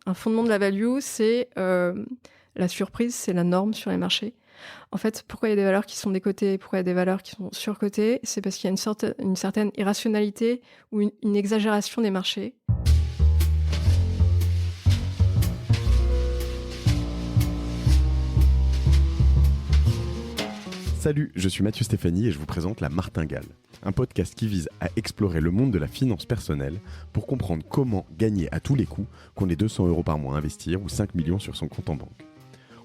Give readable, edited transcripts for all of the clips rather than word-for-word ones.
un fondement de la value, c'est la surprise, c'est la norme sur les marchés. En fait, pourquoi il y a des valeurs qui sont décotées, pourquoi il y a des valeurs qui sont surcotées, c'est parce qu'il y a une certaine irrationalité ou une exagération des marchés. Salut, je suis Mathieu Stéphanie et je vous présente La Martingale, un podcast qui vise à explorer le monde de la finance personnelle pour comprendre comment gagner à tous les coups, qu'on ait 200 € par mois à investir ou 5 millions sur son compte en banque.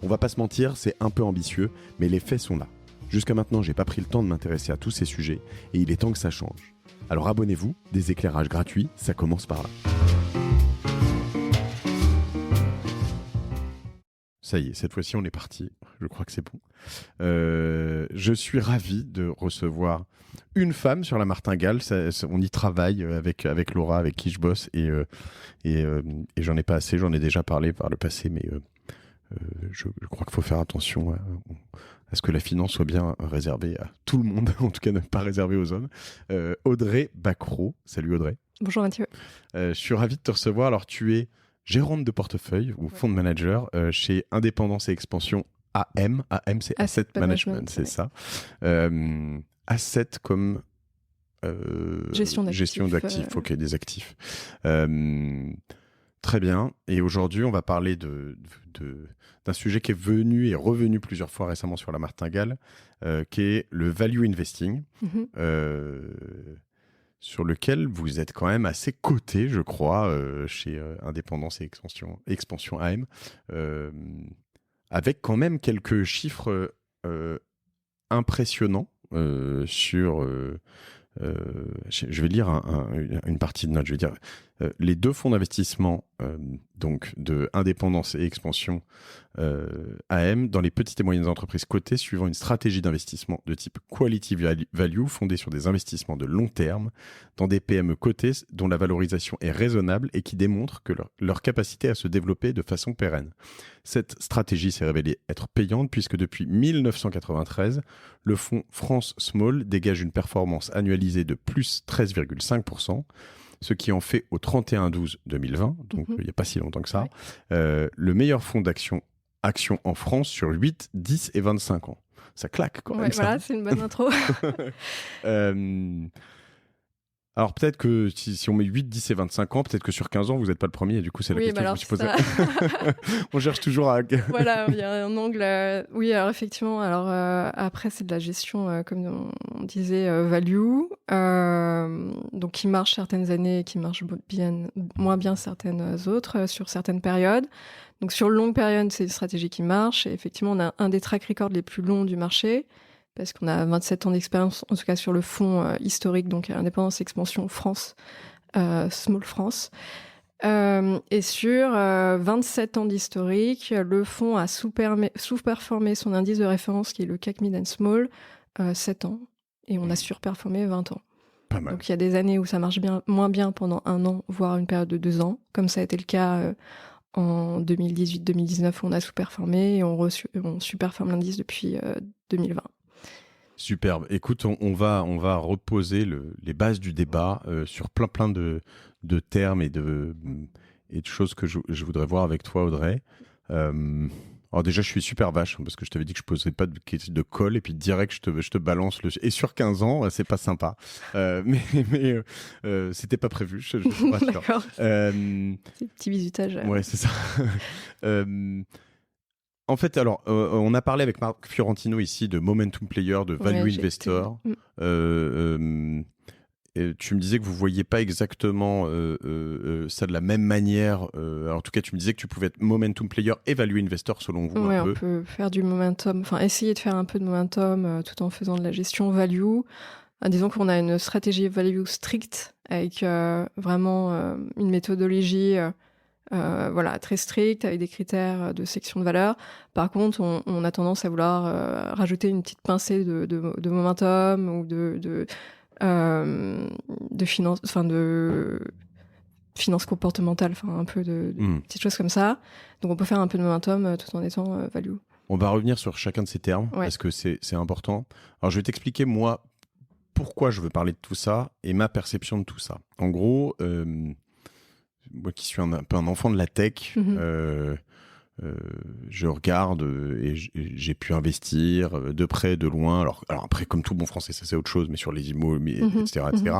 On va pas se mentir, c'est un peu ambitieux, mais les faits sont là. Jusqu'à maintenant, j'ai pas pris le temps de m'intéresser à tous ces sujets et il est temps que ça change. Alors abonnez-vous, des éclairages gratuits, ça commence par là. Ça y est, cette fois-ci on est parti, je crois que c'est bon. Je suis ravi de recevoir une femme sur La Martingale, on y travaille avec Laura, avec qui je bosse, et j'en ai pas assez, j'en ai déjà parlé par le passé, mais je crois qu'il faut faire attention à ce que la finance soit bien réservée à tout le monde, en tout cas pas réservée aux hommes. Audrey Bacro, salut Audrey. Bonjour Mathieu. Je suis ravi de te recevoir, alors tu es gérante de portefeuille ou fonds de manager chez Indépendance et Expansion AM. AM, c'est Asset Management, c'est ça. Asset comme gestion d'actifs. Ok, des actifs. Très bien. Et aujourd'hui, on va parler d'un sujet qui est venu et revenu plusieurs fois récemment sur La Martingale, qui est le value investing. Sur lequel vous êtes quand même assez coté, je crois, chez Indépendance et Expansion AM, avec quand même quelques chiffres impressionnants sur... je vais lire une partie de note. Je vais dire les deux fonds d'investissement donc de Indépendance et Expansion AM dans les petites et moyennes entreprises cotées suivant une stratégie d'investissement de type quality value fondée sur des investissements de long terme dans des PME cotées dont la valorisation est raisonnable et qui démontrent que leur capacité à se développer de façon pérenne. Cette stratégie s'est révélée être payante puisque depuis 1993, le fonds France Small dégage une performance annualisée de plus 13,5%, ce qui en fait au 31/12/2020, donc il n'y a pas si longtemps que ça, le meilleur fonds d'action en France sur 8, 10 et 25 ans. Ça claque quand même. Voilà, c'est une bonne intro. Alors peut-être que si on met 8, 10 et 25 ans, peut-être que sur 15 ans, vous n'êtes pas le premier et du coup c'est la question que je me suis posée. On cherche toujours à... Voilà, il y a un angle... Oui, alors effectivement, après c'est de la gestion, comme on disait, value, donc qui marche certaines années et qui marche moins bien certaines autres sur certaines périodes. Donc sur longue période, c'est une stratégie qui marche et effectivement, on a un des track records les plus longs du marché, parce qu'on a 27 ans d'expérience, en tout cas sur le fonds historique, donc Indépendance Expansion France, Small France. Et sur 27 ans d'historique, le fonds a sous-performé son indice de référence, qui est le CAC Mid & Small, 7 ans. Et on a surperformé 20 ans. Pas mal. Donc il y a des années où ça marche moins bien pendant 1 an, voire une période de 2 ans, comme ça a été le cas en 2018-2019, où on a sous-performé et on super-performe l'indice depuis 2020. Superbe. Écoute, on va reposer les bases du débat sur plein de termes et de choses que je voudrais voir avec toi, Audrey. Alors déjà, je suis super vache parce que je t'avais dit que je posais pas de colle et puis direct, je te balance et sur 15 ans, c'est pas sympa. Mais c'était pas prévu. Je D'accord. C'est un petit bisutage. Ouais, c'est ça. En fait, alors, on a parlé avec Marc Fiorentino ici de momentum player, de value investor. Et tu me disais que vous ne voyiez pas exactement ça de la même manière. En tout cas, tu me disais que tu pouvais être momentum player et value investor selon vous. Oui, on peut faire du momentum, enfin essayer de faire un peu de momentum tout en faisant de la gestion value. Disons qu'on a une stratégie value stricte avec vraiment une méthodologie... très strict, avec des critères de sélection de valeur. Par contre, on a tendance à vouloir rajouter une petite pincée de momentum ou de finance, finance comportementale, un peu de petites choses comme ça. Donc on peut faire un peu de momentum tout en étant value. On va revenir sur chacun de ces termes parce que c'est important. Alors je vais t'expliquer moi pourquoi je veux parler de tout ça et ma perception de tout ça. En gros, moi qui suis un peu un enfant de la tech, je regarde et j'ai pu investir de près, de loin. Alors après, comme tout bon français, ça c'est autre chose, mais sur les IMO, etc., etc.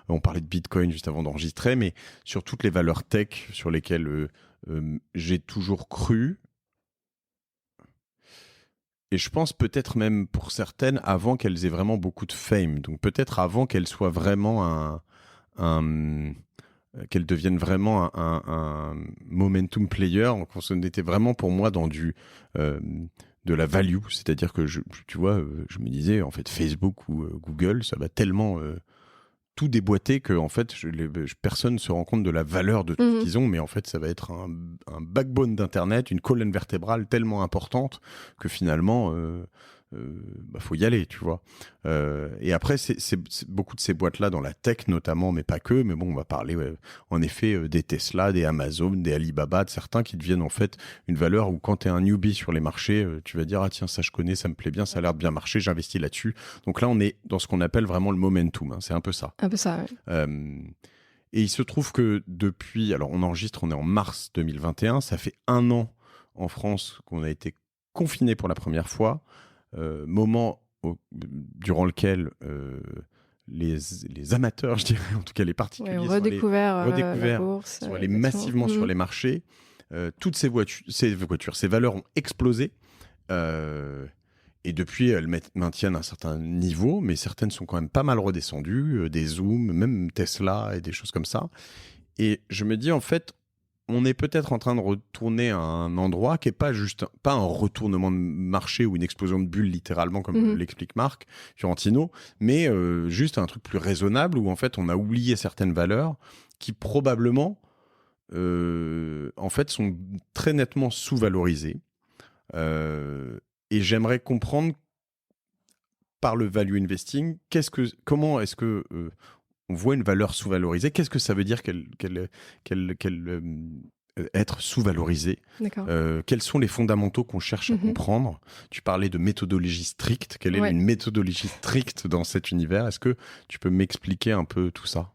On parlait de Bitcoin juste avant d'enregistrer, mais sur toutes les valeurs tech sur lesquelles j'ai toujours cru. Et je pense peut-être même pour certaines avant qu'elles aient vraiment beaucoup de fame. Donc peut-être avant qu'elles soient vraiment qu'elles deviennent vraiment un momentum player. On était vraiment pour moi dans de la value. C'est-à-dire que tu vois, je me disais en fait Facebook ou Google, ça va tellement tout déboîter que en fait personne ne se rend compte de la valeur de tout ce qu'ils ont, mais en fait ça va être un backbone d'internet, une colonne vertébrale tellement importante que finalement faut y aller, tu vois. Et après c'est beaucoup de ces boîtes là dans la tech notamment, mais pas que, mais bon, on va parler en effet des Tesla, des Amazon, des Alibaba, de certains qui deviennent en fait une valeur où quand tu es un newbie sur les marchés, tu vas dire ah tiens, ça je connais, ça me plaît bien, ça a l'air de bien marcher, j'investis là-dessus. Donc là on est dans ce qu'on appelle vraiment le momentum, hein, c'est un peu ça. Un peu ça, ouais. Et il se trouve que depuis, alors on enregistre, on est en mars 2021, ça fait 1 an en France qu'on a été confiné pour la première fois, moment durant lequel les amateurs, je dirais, en tout cas les particuliers, ont redécouvert la bourse, sont allés massivement sur les marchés. Toutes ces valeurs ont explosé. Et depuis, elles maintiennent un certain niveau, mais certaines sont quand même pas mal redescendues, des Zoom, même Tesla et des choses comme ça. Et je me dis, en fait, on est peut-être en train de retourner à un endroit qui n'est pas un retournement de marché ou une explosion de bulles, littéralement, comme l'explique Marc Fiorentino, mais juste un truc plus raisonnable où, en fait, on a oublié certaines valeurs qui, probablement, en fait, sont très nettement sous-valorisées. Et j'aimerais comprendre, par le value investing, comment est-ce que on voit une valeur sous-valorisée? Qu'est-ce que ça veut dire être sous-valorisée? Quels sont les fondamentaux qu'on cherche à comprendre? Tu parlais de méthodologie stricte. Quelle est une méthodologie stricte dans cet univers? Est-ce que tu peux m'expliquer un peu tout ça?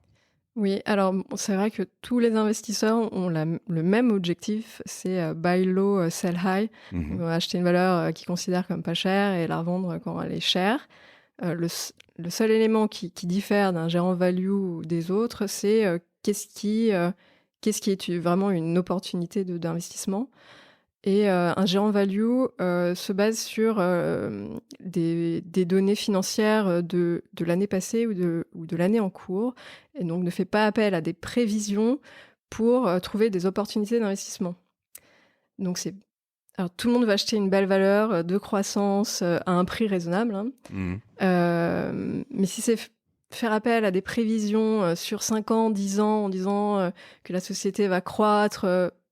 Oui, alors c'est vrai que tous les investisseurs ont le même objectif, c'est buy low, sell high. Ils vont acheter une valeur qu'ils considèrent comme pas chère et la revendre quand elle est chère. Le seul élément qui diffère d'un gérant value ou des autres, c'est qu'est-ce qui est vraiment une opportunité d'investissement. Et un gérant value se base sur des données financières de l'année passée ou de l'année en cours, et donc ne fait pas appel à des prévisions pour trouver des opportunités d'investissement. Donc alors tout le monde va acheter une belle valeur de croissance à un prix raisonnable, hein. Mais si c'est faire appel à des prévisions sur 5 ans, 10 ans, en disant que la société va croître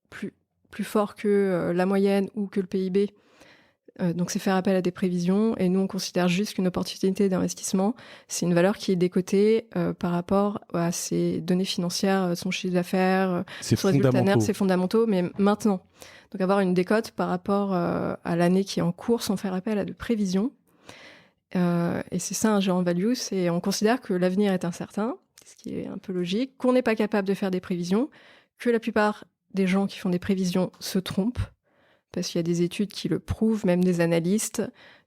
plus fort que la moyenne ou que le PIB. Donc c'est faire appel à des prévisions, et nous on considère juste qu'une opportunité d'investissement, c'est une valeur qui est décotée par rapport à ses données financières, son chiffre d'affaires, son résultat net, ses fondamentaux, mais maintenant. Donc avoir une décote par rapport à l'année qui est en cours sans faire appel à de prévisions. Et c'est ça un gérant value, on considère que l'avenir est incertain, ce qui est un peu logique, qu'on n'est pas capable de faire des prévisions, que la plupart des gens qui font des prévisions se trompent, parce qu'il y a des études qui le prouvent, même des analystes,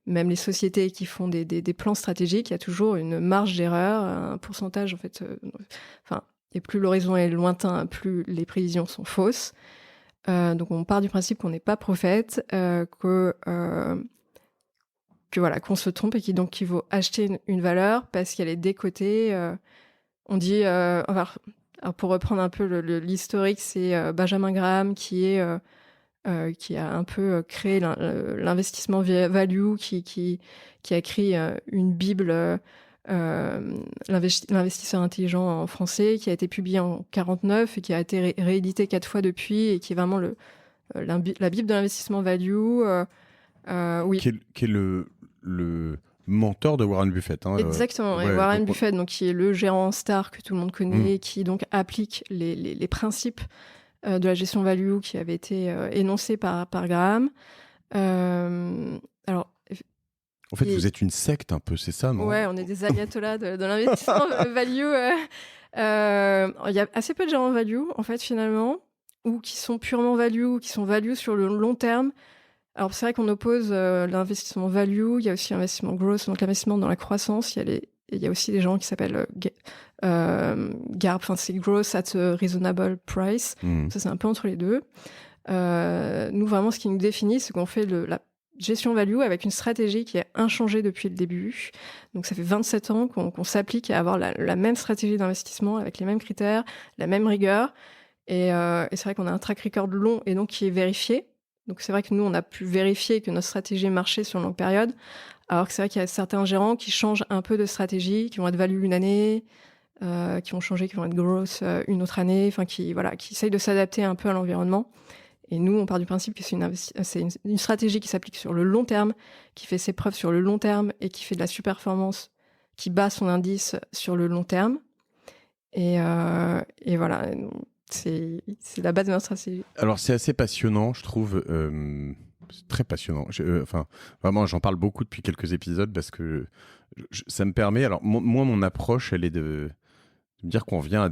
même les sociétés qui font des plans stratégiques, il y a toujours une marge d'erreur, un pourcentage en fait. Et plus l'horizon est lointain, plus les prévisions sont fausses. Donc on part du principe qu'on n'est pas prophète, qu'on se trompe et qu'il faut acheter une valeur parce qu'elle est décotée. On dit, alors pour reprendre un peu l'historique, c'est Benjamin Graham qui a un peu créé l'investissement value, qui a écrit une bible, l'investisseur intelligent en français, qui a été publié en 1949 et qui a été réédité 4 fois depuis, et qui est vraiment la bible de l'investissement value. Oui. Qui est le mentor de Warren Buffett. Hein, exactement, Warren Buffett, donc, qui est le gérant star que tout le monde connaît, qui donc applique les principes de la gestion value qui avait été énoncés par Graham. Alors, en fait, vous êtes une secte un peu, c'est ça, non? Ouais, on est des ayatollahs de l'investissement value. Il y a assez peu de gérants value, en fait, finalement, ou qui sont purement value, ou qui sont value sur le long terme. Alors, c'est vrai qu'on oppose l'investissement value, il y a aussi l'investissement growth, donc l'investissement dans la croissance. Il y a aussi des gens qui s'appellent GARP, enfin, c'est growth at a reasonable price. Ça, c'est un peu entre les deux. Nous, vraiment, ce qui nous définit, c'est qu'on fait la gestion value avec une stratégie qui est inchangée depuis le début. Donc, ça fait 27 ans qu'on s'applique à avoir la même stratégie d'investissement avec les mêmes critères, la même rigueur. Et c'est vrai qu'on a un track record long et donc qui est vérifié. Donc, c'est vrai que nous, on a pu vérifier que notre stratégie marchait sur une longue période. Alors que c'est vrai qu'il y a certains gérants qui changent un peu de stratégie, qui vont être value une année, qui vont changer, qui vont être growth une autre année, enfin, qui essayent de s'adapter un peu à l'environnement. Et nous, on part du principe que c'est une stratégie qui s'applique sur le long terme, qui fait ses preuves sur le long terme et qui fait de la super-performance, qui bat son indice sur le long terme. Et voilà, c'est la base de notre stratégie. Alors, c'est assez passionnant, je trouve. C'est très passionnant. Enfin, vraiment, j'en parle beaucoup depuis quelques épisodes parce que ça me permet... Alors, moi, mon approche, elle est de me dire qu'on vient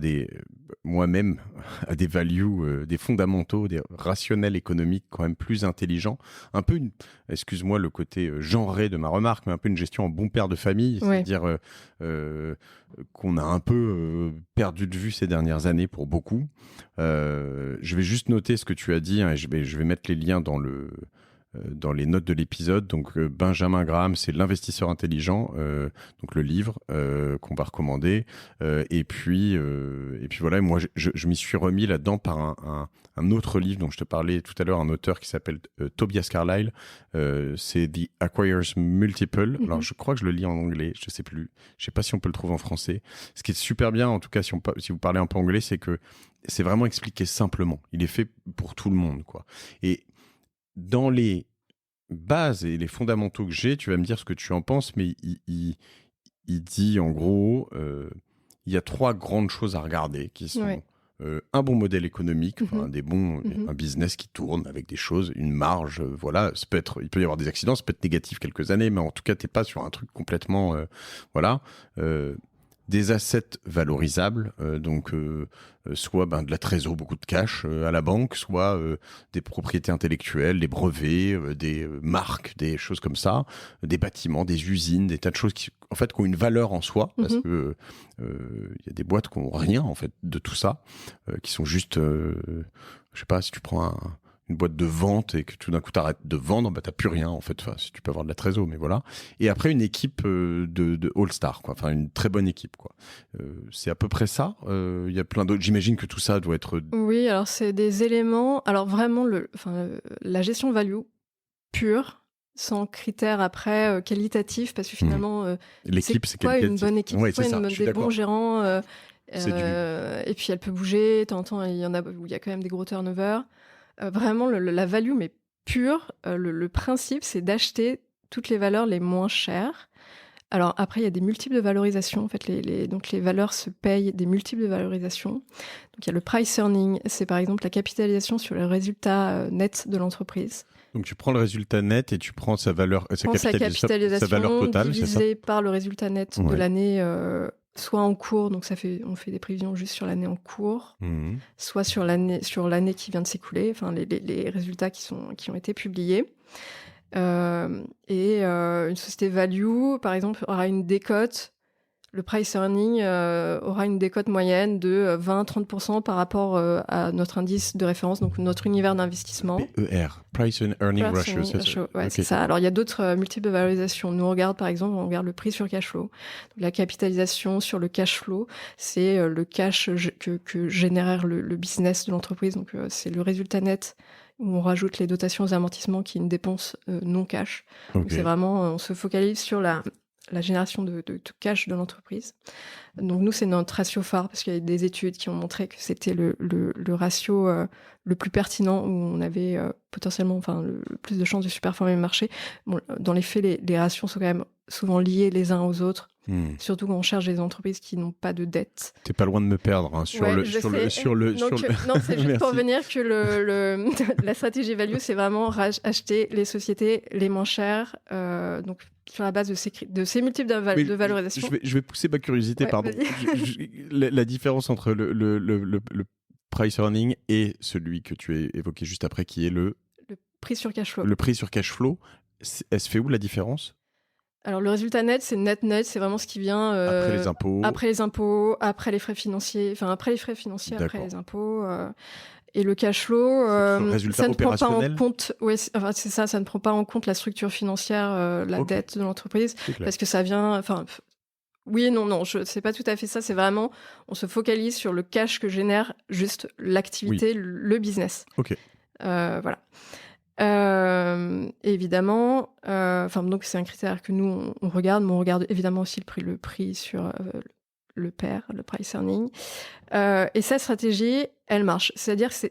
moi-même, à des values, des fondamentaux, des rationnels économiques quand même plus intelligents. Un peu excuse-moi le côté genré de ma remarque, mais un peu une gestion en bon père de famille, c'est-à-dire qu'on a un peu perdu de vue ces dernières années pour beaucoup. Je vais juste noter ce que tu as dit, hein, et je vais mettre les liens dans les notes de l'épisode. Donc Benjamin Graham, c'est l'investisseur intelligent, donc le livre qu'on va recommander. Et puis voilà, moi je m'y suis remis là-dedans par un autre livre dont je te parlais tout à l'heure, un auteur qui s'appelle Tobias Carlyle. C'est The Acquirer's Multiple. Alors je crois que je le lis en anglais, je sais plus. Je sais pas si on peut le trouver en français. Ce qui est super bien, en tout cas si vous parlez un peu anglais, c'est que c'est vraiment expliqué simplement. Il est fait pour tout le monde, quoi. Et dans les bases et les fondamentaux que j'ai, tu vas me dire ce que tu en penses, mais il dit en gros, il y a 3 grandes choses à regarder qui sont un bon modèle économique, un business qui tourne avec des choses, une marge, voilà, il peut y avoir des accidents, ça peut être négatif quelques années, mais en tout cas, t'es pas sur un truc complètement, des assets valorisables, soit de la trésor, beaucoup de cash à la banque, soit des propriétés intellectuelles, des brevets, des marques, des choses comme ça, des bâtiments, des usines, des tas de choses qui ont une valeur en soi, parce que y a des boîtes qui n'ont rien en fait de tout ça, qui sont juste, je sais pas, si tu prends une boîte de vente et que tout d'un coup t'arrêtes de vendre, t'as plus rien en fait. Enfin, si tu peux avoir de la trésor, mais voilà. Et après une équipe de all-star, quoi. Enfin, une très bonne équipe, quoi. C'est à peu près ça. Il y a plein d'autres. J'imagine que tout ça doit être. Oui, alors c'est des éléments. Alors vraiment, la gestion value pure, sans critères après qualitatifs, parce que finalement, l'équipe, c'est quoi une bonne équipe, ouais, des bons gérants. Et puis elle peut bouger. De temps en temps, il y en a où il y a quand même des gros turnovers. Vraiment, la value, mais pure, le principe, c'est d'acheter toutes les valeurs les moins chères. Alors après, il y a des multiples de valorisation. En fait, donc les valeurs se payent des multiples de valorisation. Donc il y a le price earning, c'est par exemple la capitalisation sur le résultat net de l'entreprise. Donc tu prends le résultat net et tu prends sa valeur, sa capitalisation, sa valeur totale, divisée par le résultat net de l'année. Soit en cours, donc on fait des prévisions juste sur l'année en cours, soit sur l'année qui vient de s'écouler, enfin les résultats qui ont été publiés. Une société value, par exemple, aura une décote. Le price earning aura une décote moyenne de 20-30% par rapport à notre indice de référence, donc notre univers d'investissement. PER, Price Earning Ratio. C'est ça. Alors, il y a d'autres multiples de valorisation. Nous, on regarde le prix sur cash flow. Donc, la capitalisation sur le cash flow, c'est le cash que génère le business de l'entreprise. Donc, c'est le résultat net où on rajoute les dotations aux amortissements qui est une dépense non cash. Donc, c'est vraiment, on se focalise sur la génération de cash de l'entreprise. Donc nous, c'est notre ratio phare, parce qu'il y a des études qui ont montré que c'était le ratio le plus pertinent, où on avait potentiellement le plus de chances de surperformer le marché. Bon, dans les faits, les ratios sont quand même souvent liés les uns aux autres. Surtout quand on cherche des entreprises qui n'ont pas de dette. T'es pas loin de me perdre hein, sur le. Non, c'est juste pour venir que la stratégie value, c'est vraiment acheter les sociétés les moins chères, donc sur la base de ces multiples de valorisation. Je vais pousser ma curiosité, pardon. La différence entre le price earning et celui que tu as évoqué juste après, qui est le prix sur cash flow. Le prix sur cash flow, elle se fait où la différence ? Alors, le résultat net, c'est net, c'est vraiment ce qui vient après les impôts, après les frais financiers, après les impôts. Et le cash flow, ça ne prend pas en compte. Ouais, c'est ça, ça ne prend pas en compte la structure financière, la dette de l'entreprise, parce que ça vient. Oui et non, c'est pas tout à fait ça. C'est vraiment, on se focalise sur le cash que génère juste l'activité, le business. Ok. Voilà. Évidemment, donc c'est un critère que nous on regarde, mais on regarde évidemment aussi le prix sur le PER, le price earning. Et cette stratégie, elle marche. C'est-à-dire que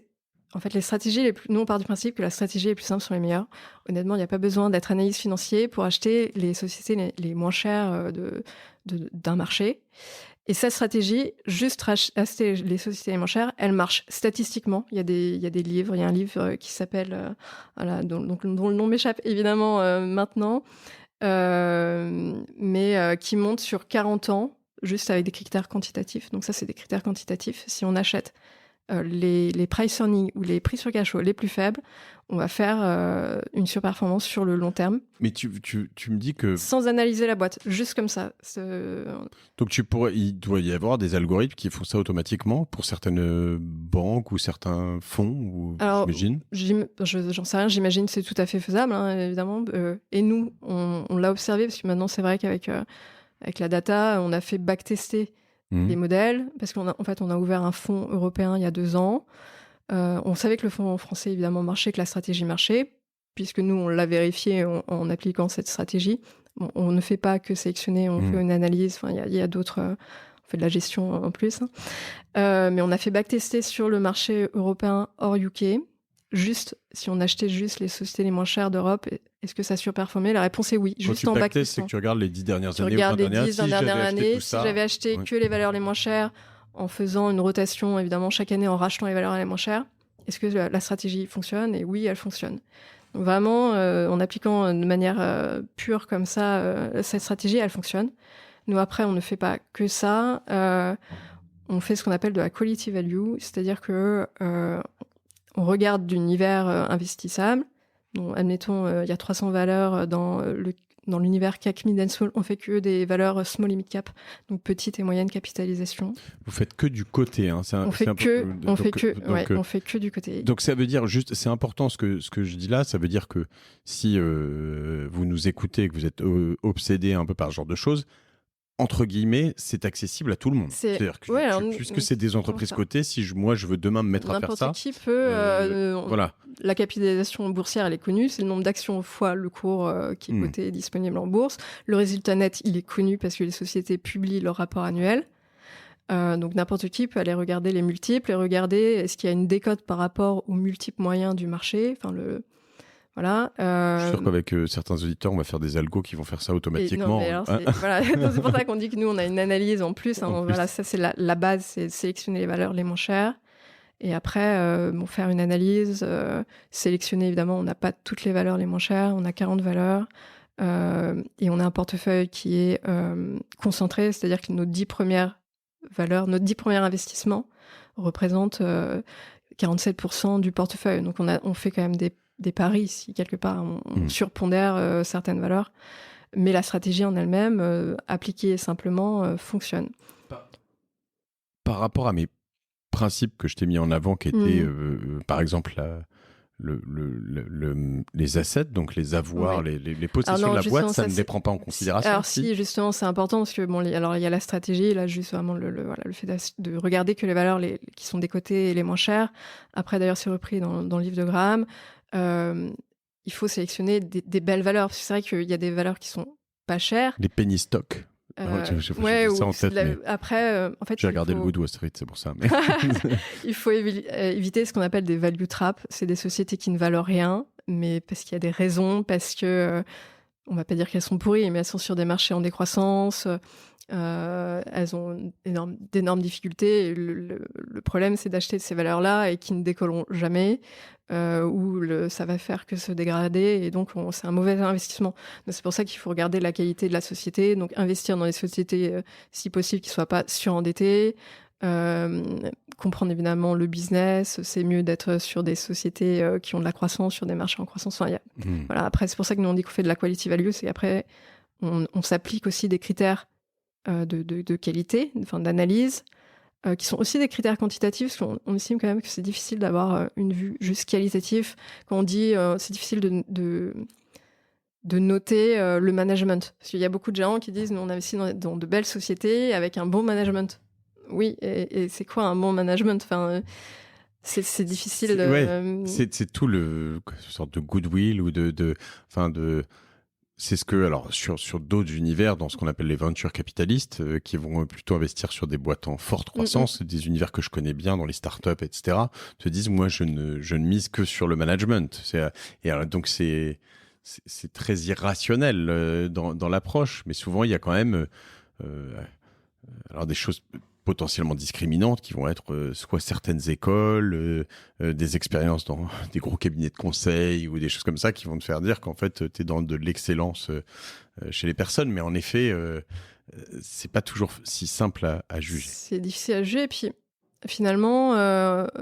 en fait, les stratégies nous on part du principe que la stratégie les plus simples sont les meilleures. Honnêtement, il n'y a pas besoin d'être analyste financier pour acheter les sociétés les moins chères d'un marché. Et cette stratégie, juste acheter les sociétés les moins chères, elle marche statistiquement. Il y a des livres. Il y a un livre qui s'appelle, dont le nom m'échappe évidemment maintenant, mais qui monte sur 40 ans, juste avec des critères quantitatifs. Donc ça, c'est des critères quantitatifs. Si on achète les price earning ou les prix sur cash flow les plus faibles, on va faire une surperformance sur le long terme. Mais tu me dis que... Sans analyser la boîte, juste comme ça. Donc il doit y avoir des algorithmes qui font ça automatiquement pour certaines banques ou certains fonds, j'imagine. J'en sais rien, j'imagine que c'est tout à fait faisable, hein, évidemment. Et nous, on l'a observé, parce que maintenant, c'est vrai qu'avec la data, on a fait backtester les modèles, parce qu'en fait, on a ouvert un fonds européen il y a 2 ans. On savait que le fonds français, évidemment, marchait, que la stratégie marchait, puisque nous, on l'a vérifié en appliquant cette stratégie. Bon, on ne fait pas que sélectionner, on fait une analyse. Il y a d'autres... on fait de la gestion en plus. Mais on a fait backtester sur le marché européen hors UK. Juste, si on achetait juste les sociétés les moins chères d'Europe, est-ce que ça surperformait ? La réponse est oui. Quand juste en backtestant. C'est que tu regardes les 10 dernières années. Tu regardes les 10 dernières années. Si j'avais acheté que les valeurs les moins chères, en faisant une rotation, évidemment, chaque année, en rachetant les valeurs les moins chères, est-ce que la stratégie fonctionne ? Et oui, elle fonctionne. Donc vraiment, en appliquant de manière pure comme ça, cette stratégie, elle fonctionne. Nous, après, on ne fait pas que ça. On fait ce qu'on appelle de la quality value, c'est-à-dire que on regarde d'univers investissable. Donc, admettons, il y a 300 valeurs dans l'univers CAC Mid and Small. On fait que des valeurs small et mid cap, donc petite et moyenne capitalisation. Vous faites que du côté, hein. On fait que du côté. Donc ça veut dire juste, c'est important ce que je dis là. Ça veut dire que si vous nous écoutez, que vous êtes obsédé un peu par ce genre de choses, entre guillemets, c'est accessible à tout le monde. C'est-à-dire que puisque c'est des entreprises cotées, si moi je veux demain me mettre à faire ça, n'importe qui peut. Voilà. La capitalisation boursière, elle est connue, c'est le nombre d'actions fois le cours qui est coté et disponible en bourse. Le résultat net, il est connu parce que les sociétés publient leur rapport annuel. Donc n'importe qui peut aller regarder les multiples et regarder est-ce qu'il y a une décote par rapport aux multiples moyens du marché. Voilà. Je suis sûr qu'avec certains auditeurs, on va faire des algos qui vont faire ça automatiquement. C'est pour ça qu'on dit que nous, on a une analyse en plus. Voilà, ça, c'est la base, c'est sélectionner les valeurs les moins chères. Et après, faire une analyse, sélectionner, évidemment, on n'a pas toutes les valeurs les moins chères, on a 40 valeurs. Et on a un portefeuille qui est concentré, c'est-à-dire que nos 10 premières valeurs, nos 10 premiers investissements représentent 47% du portefeuille. Donc, on fait quand même des paris, si quelque part on surpondère certaines valeurs. Mais la stratégie en elle-même, appliquée simplement, fonctionne. Par rapport à mes principes que je t'ai mis en avant, qui étaient, par exemple, les assets, donc les avoirs, les possessions de la boîte, ça ne les prend pas en considération. Alors si, justement, c'est important, parce que alors il y a la stratégie, là, juste vraiment le fait de regarder que les valeurs qui sont décotées et les moins chères. Après, d'ailleurs, c'est repris dans le livre de Graham. Il faut sélectionner des belles valeurs, parce que c'est vrai qu'il y a des valeurs qui sont pas chères. Les penny stocks. Après, en fait, j'ai regardé le Wood Wall Street, c'est pour ça. Mais... il faut éviter ce qu'on appelle des value traps. C'est des sociétés qui ne valent rien, mais parce qu'il y a des raisons, parce que on va pas dire qu'elles sont pourries, mais elles sont sur des marchés en décroissance. Elles ont d'énormes difficultés. Et le problème, c'est d'acheter ces valeurs-là et qui ne décolleront jamais, où ça va faire que se dégrader. Et donc, c'est un mauvais investissement. Donc, c'est pour ça qu'il faut regarder la qualité de la société. Donc, investir dans les sociétés, si possible, qui ne soient pas surendettées. Comprendre évidemment le business. C'est mieux d'être sur des sociétés qui ont de la croissance, sur des marchés en croissance. Enfin, voilà. Après, c'est pour ça que nous, on dit qu'on fait de la quality value. C'est qu'après, on s'applique aussi des critères de qualité, enfin d'analyse, qui sont aussi des critères quantitatifs, parce qu'on estime quand même que c'est difficile d'avoir une vue juste qualitative. Quand on dit c'est difficile de noter le management, parce qu'il y a beaucoup de gens qui disent nous on investit dans de belles sociétés avec un bon management. Oui, et c'est quoi un bon management? Enfin, c'est difficile de... Ouais, c'est tout le sorte de goodwill ou c'est ce que, alors, sur d'autres univers, dans ce qu'on appelle les venture capitalistes, qui vont plutôt investir sur des boîtes en forte croissance, des univers que je connais bien dans les startups, etc., se disent, moi, je ne mise que sur le management. Et alors, donc, c'est très irrationnel dans l'approche, mais souvent, il y a quand même alors des choses potentiellement discriminantes qui vont être soit certaines écoles, des expériences dans des gros cabinets de conseil ou des choses comme ça qui vont te faire dire qu'en fait tu es dans de l'excellence chez les personnes, mais en effet c'est pas toujours si simple à juger. C'est difficile à juger, et puis finalement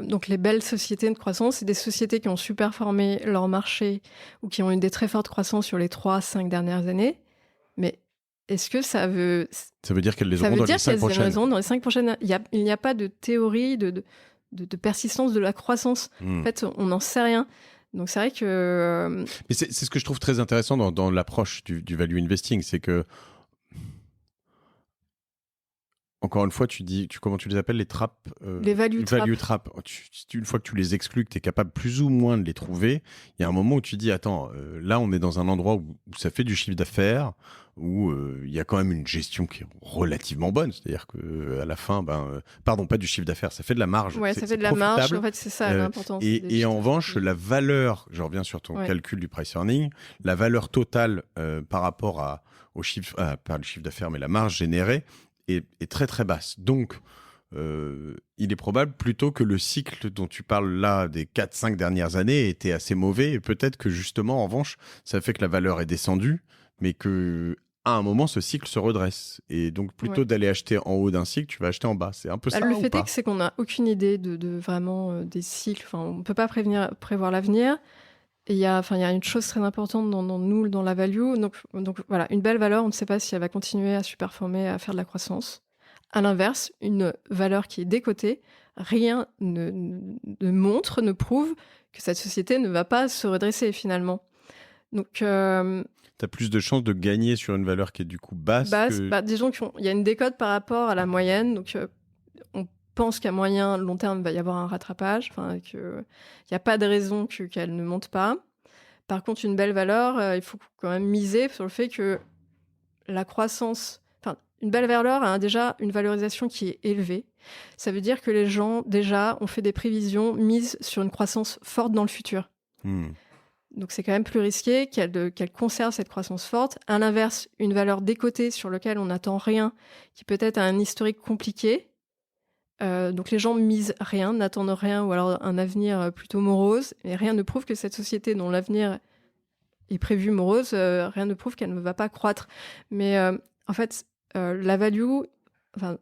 donc les belles sociétés de croissance, c'est des sociétés qui ont su performer leur marché ou qui ont eu des très fortes croissances sur les 3-5 dernières années, mais est-ce que ça veut dire qu'elles les auront dans les 5 prochaines? Dans les 5 prochaines. Il n'y a pas de théorie de persistance de la croissance. En fait, on n'en sait rien. Donc c'est vrai que... Mais c'est ce que je trouve très intéressant dans l'approche du value investing, c'est que encore une fois, comment tu les appelles, les trappes les value traps. Une fois que tu les exclus, que tu es capable plus ou moins de les trouver, il y a un moment où tu dis, attends, là on est dans un endroit où ça fait du chiffre d'affaires, où il y a quand même une gestion qui est relativement bonne. C'est-à-dire qu'à la fin, pardon, pas du chiffre d'affaires, ça fait de la marge. Ouais, ça fait de la marge, en fait, c'est ça l'importance. Et en revanche, la valeur, je reviens sur ton calcul du price earning, la valeur totale par rapport au chiffre, pas le chiffre d'affaires, mais la marge générée, est très très basse. Donc, il est probable plutôt que le cycle dont tu parles là des 4-5 dernières années était assez mauvais, et peut-être que justement, en revanche, ça fait que la valeur est descendue, mais que à un moment, ce cycle se redresse. Et donc, plutôt d'aller acheter en haut d'un cycle, tu vas acheter en bas. C'est un peu ça, le ou fait pas? est que c'est qu'on n'a aucune idée de vraiment des cycles. Enfin, on ne peut pas prévoir l'avenir. Et il y a une chose très importante dans la value. Donc voilà, une belle valeur, on ne sait pas si elle va continuer à superformer, à faire de la croissance. À l'inverse, une valeur qui est décotée, rien ne montre, ne prouve que cette société ne va pas se redresser finalement. Donc, tu as plus de chances de gagner sur une valeur qui est du coup basse. Disons qu'il y a une décote par rapport à la moyenne. Donc, on pense qu'à moyen, long terme, il va y avoir un rattrapage. Enfin, qu'il n'y a pas de raison qu'elle ne monte pas. Par contre, une belle valeur, il faut quand même miser sur le fait que la croissance... Une belle valeur a déjà une valorisation qui est élevée. Ça veut dire que les gens, déjà, ont fait des prévisions mises sur une croissance forte dans le futur. Donc, c'est quand même plus risqué qu'elle conserve cette croissance forte. À l'inverse, une valeur décotée sur laquelle on n'attend rien, qui peut-être a un historique compliqué. Donc, les gens misent rien, n'attendent rien, ou alors un avenir plutôt morose. Et rien ne prouve que cette société dont l'avenir est prévu morose, rien ne prouve qu'elle ne va pas croître. Mais en fait... la value,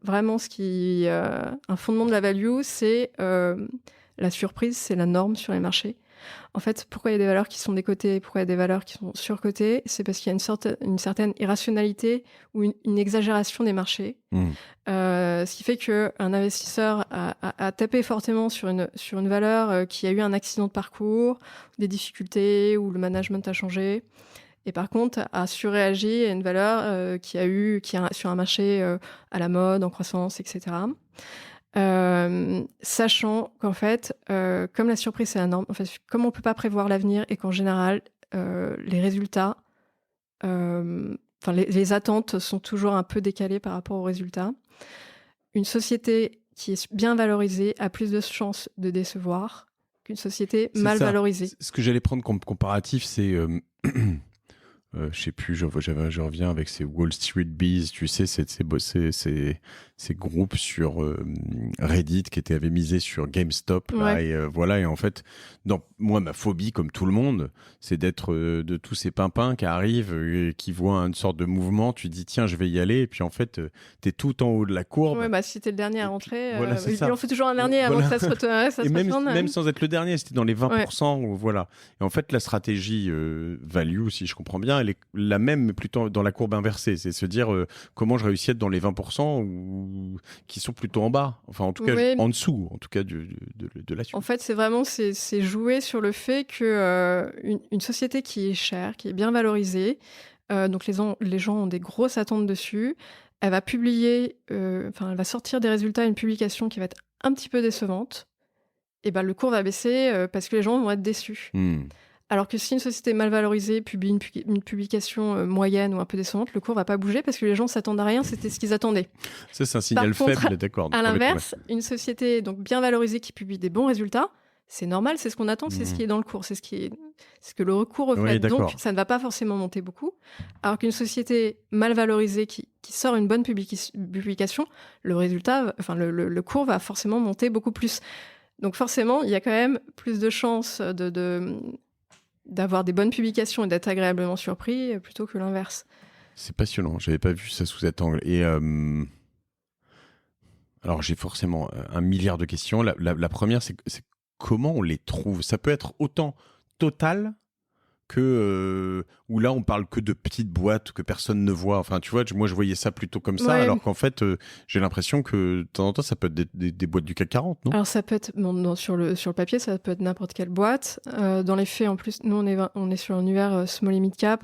vraiment un fondement de la value, c'est la surprise, c'est la norme sur les marchés. En fait, pourquoi il y a des valeurs qui sont décotées, pourquoi il y a des valeurs qui sont surcotées, c'est parce qu'il y a une certaine irrationalité ou une exagération des marchés. Ce qui fait qu'un investisseur a tapé fortement sur une valeur qui a eu un accident de parcours, des difficultés, où le management a changé. Et par contre, a surréagi à une valeur qui est sur un marché à la mode, en croissance, etc. Sachant qu'en fait, comme la surprise c'est la norme, en fait, comme on peut pas prévoir l'avenir et qu'en général, les résultats, les attentes sont toujours un peu décalées par rapport aux résultats, une société qui est bien valorisée a plus de chances de décevoir qu'une société mal valorisée. Ce que j'allais prendre comme comparatif, c'est... je sais plus, je reviens avec ces Wall Street Bees, tu sais, ces groupes sur Reddit avaient misé sur GameStop. Là, et voilà, et en fait, moi, ma phobie, comme tout le monde, c'est d'être de tous ces pimpins qui arrivent, qui voient une sorte de mouvement, tu dis, tiens, je vais y aller, et puis en fait, t'es tout en haut de la courbe. Ouais, si t'es le dernier à rentrer, voilà, il en fait toujours un dernier avant que ça se retourne. Et même sans être le dernier, c'était dans les 20%, voilà. Et en fait, la stratégie value, si je comprends bien, elle est la même, mais plutôt dans la courbe inversée. C'est se dire comment je réussis à être dans les 20% ou qui sont plutôt en bas. Enfin, en tout cas, en dessous, en tout cas, de la suite. En fait, c'est vraiment c'est jouer sur le fait que une société qui est chère, qui est bien valorisée, donc les gens ont des grosses attentes dessus, elle va publier, elle va sortir des résultats, une publication qui va être un petit peu décevante, et le cours va baisser parce que les gens vont être déçus. Alors que si une société mal valorisée publie une publication moyenne ou un peu décevante, le cours va pas bouger parce que les gens s'attendent à rien, c'était ce qu'ils attendaient. Ça, c'est un signal faible, d'accord. À l'inverse, une société donc bien valorisée qui publie des bons résultats, c'est normal, c'est ce qu'on attend, c'est ce qui est dans le cours, c'est ce que le recours reflète. Oui, donc ça ne va pas forcément monter beaucoup. Alors qu'une société mal valorisée qui sort une bonne publication, le cours va forcément monter beaucoup plus. Donc forcément, il y a quand même plus de chances d'avoir des bonnes publications et d'être agréablement surpris plutôt que l'inverse. C'est passionnant, j'avais pas vu ça sous cet angle. Et alors j'ai forcément un milliard de questions. La première, c'est comment on les trouve. Ça peut être autant Total que où là on parle que de petites boîtes que personne ne voit. Enfin, tu vois, moi je voyais ça plutôt comme ça, alors qu'en fait j'ai l'impression que de temps en temps ça peut être des boîtes du CAC 40, non? Alors ça peut être sur le papier, ça peut être n'importe quelle boîte. Dans les faits, en plus, nous on est sur un univers small et mid cap,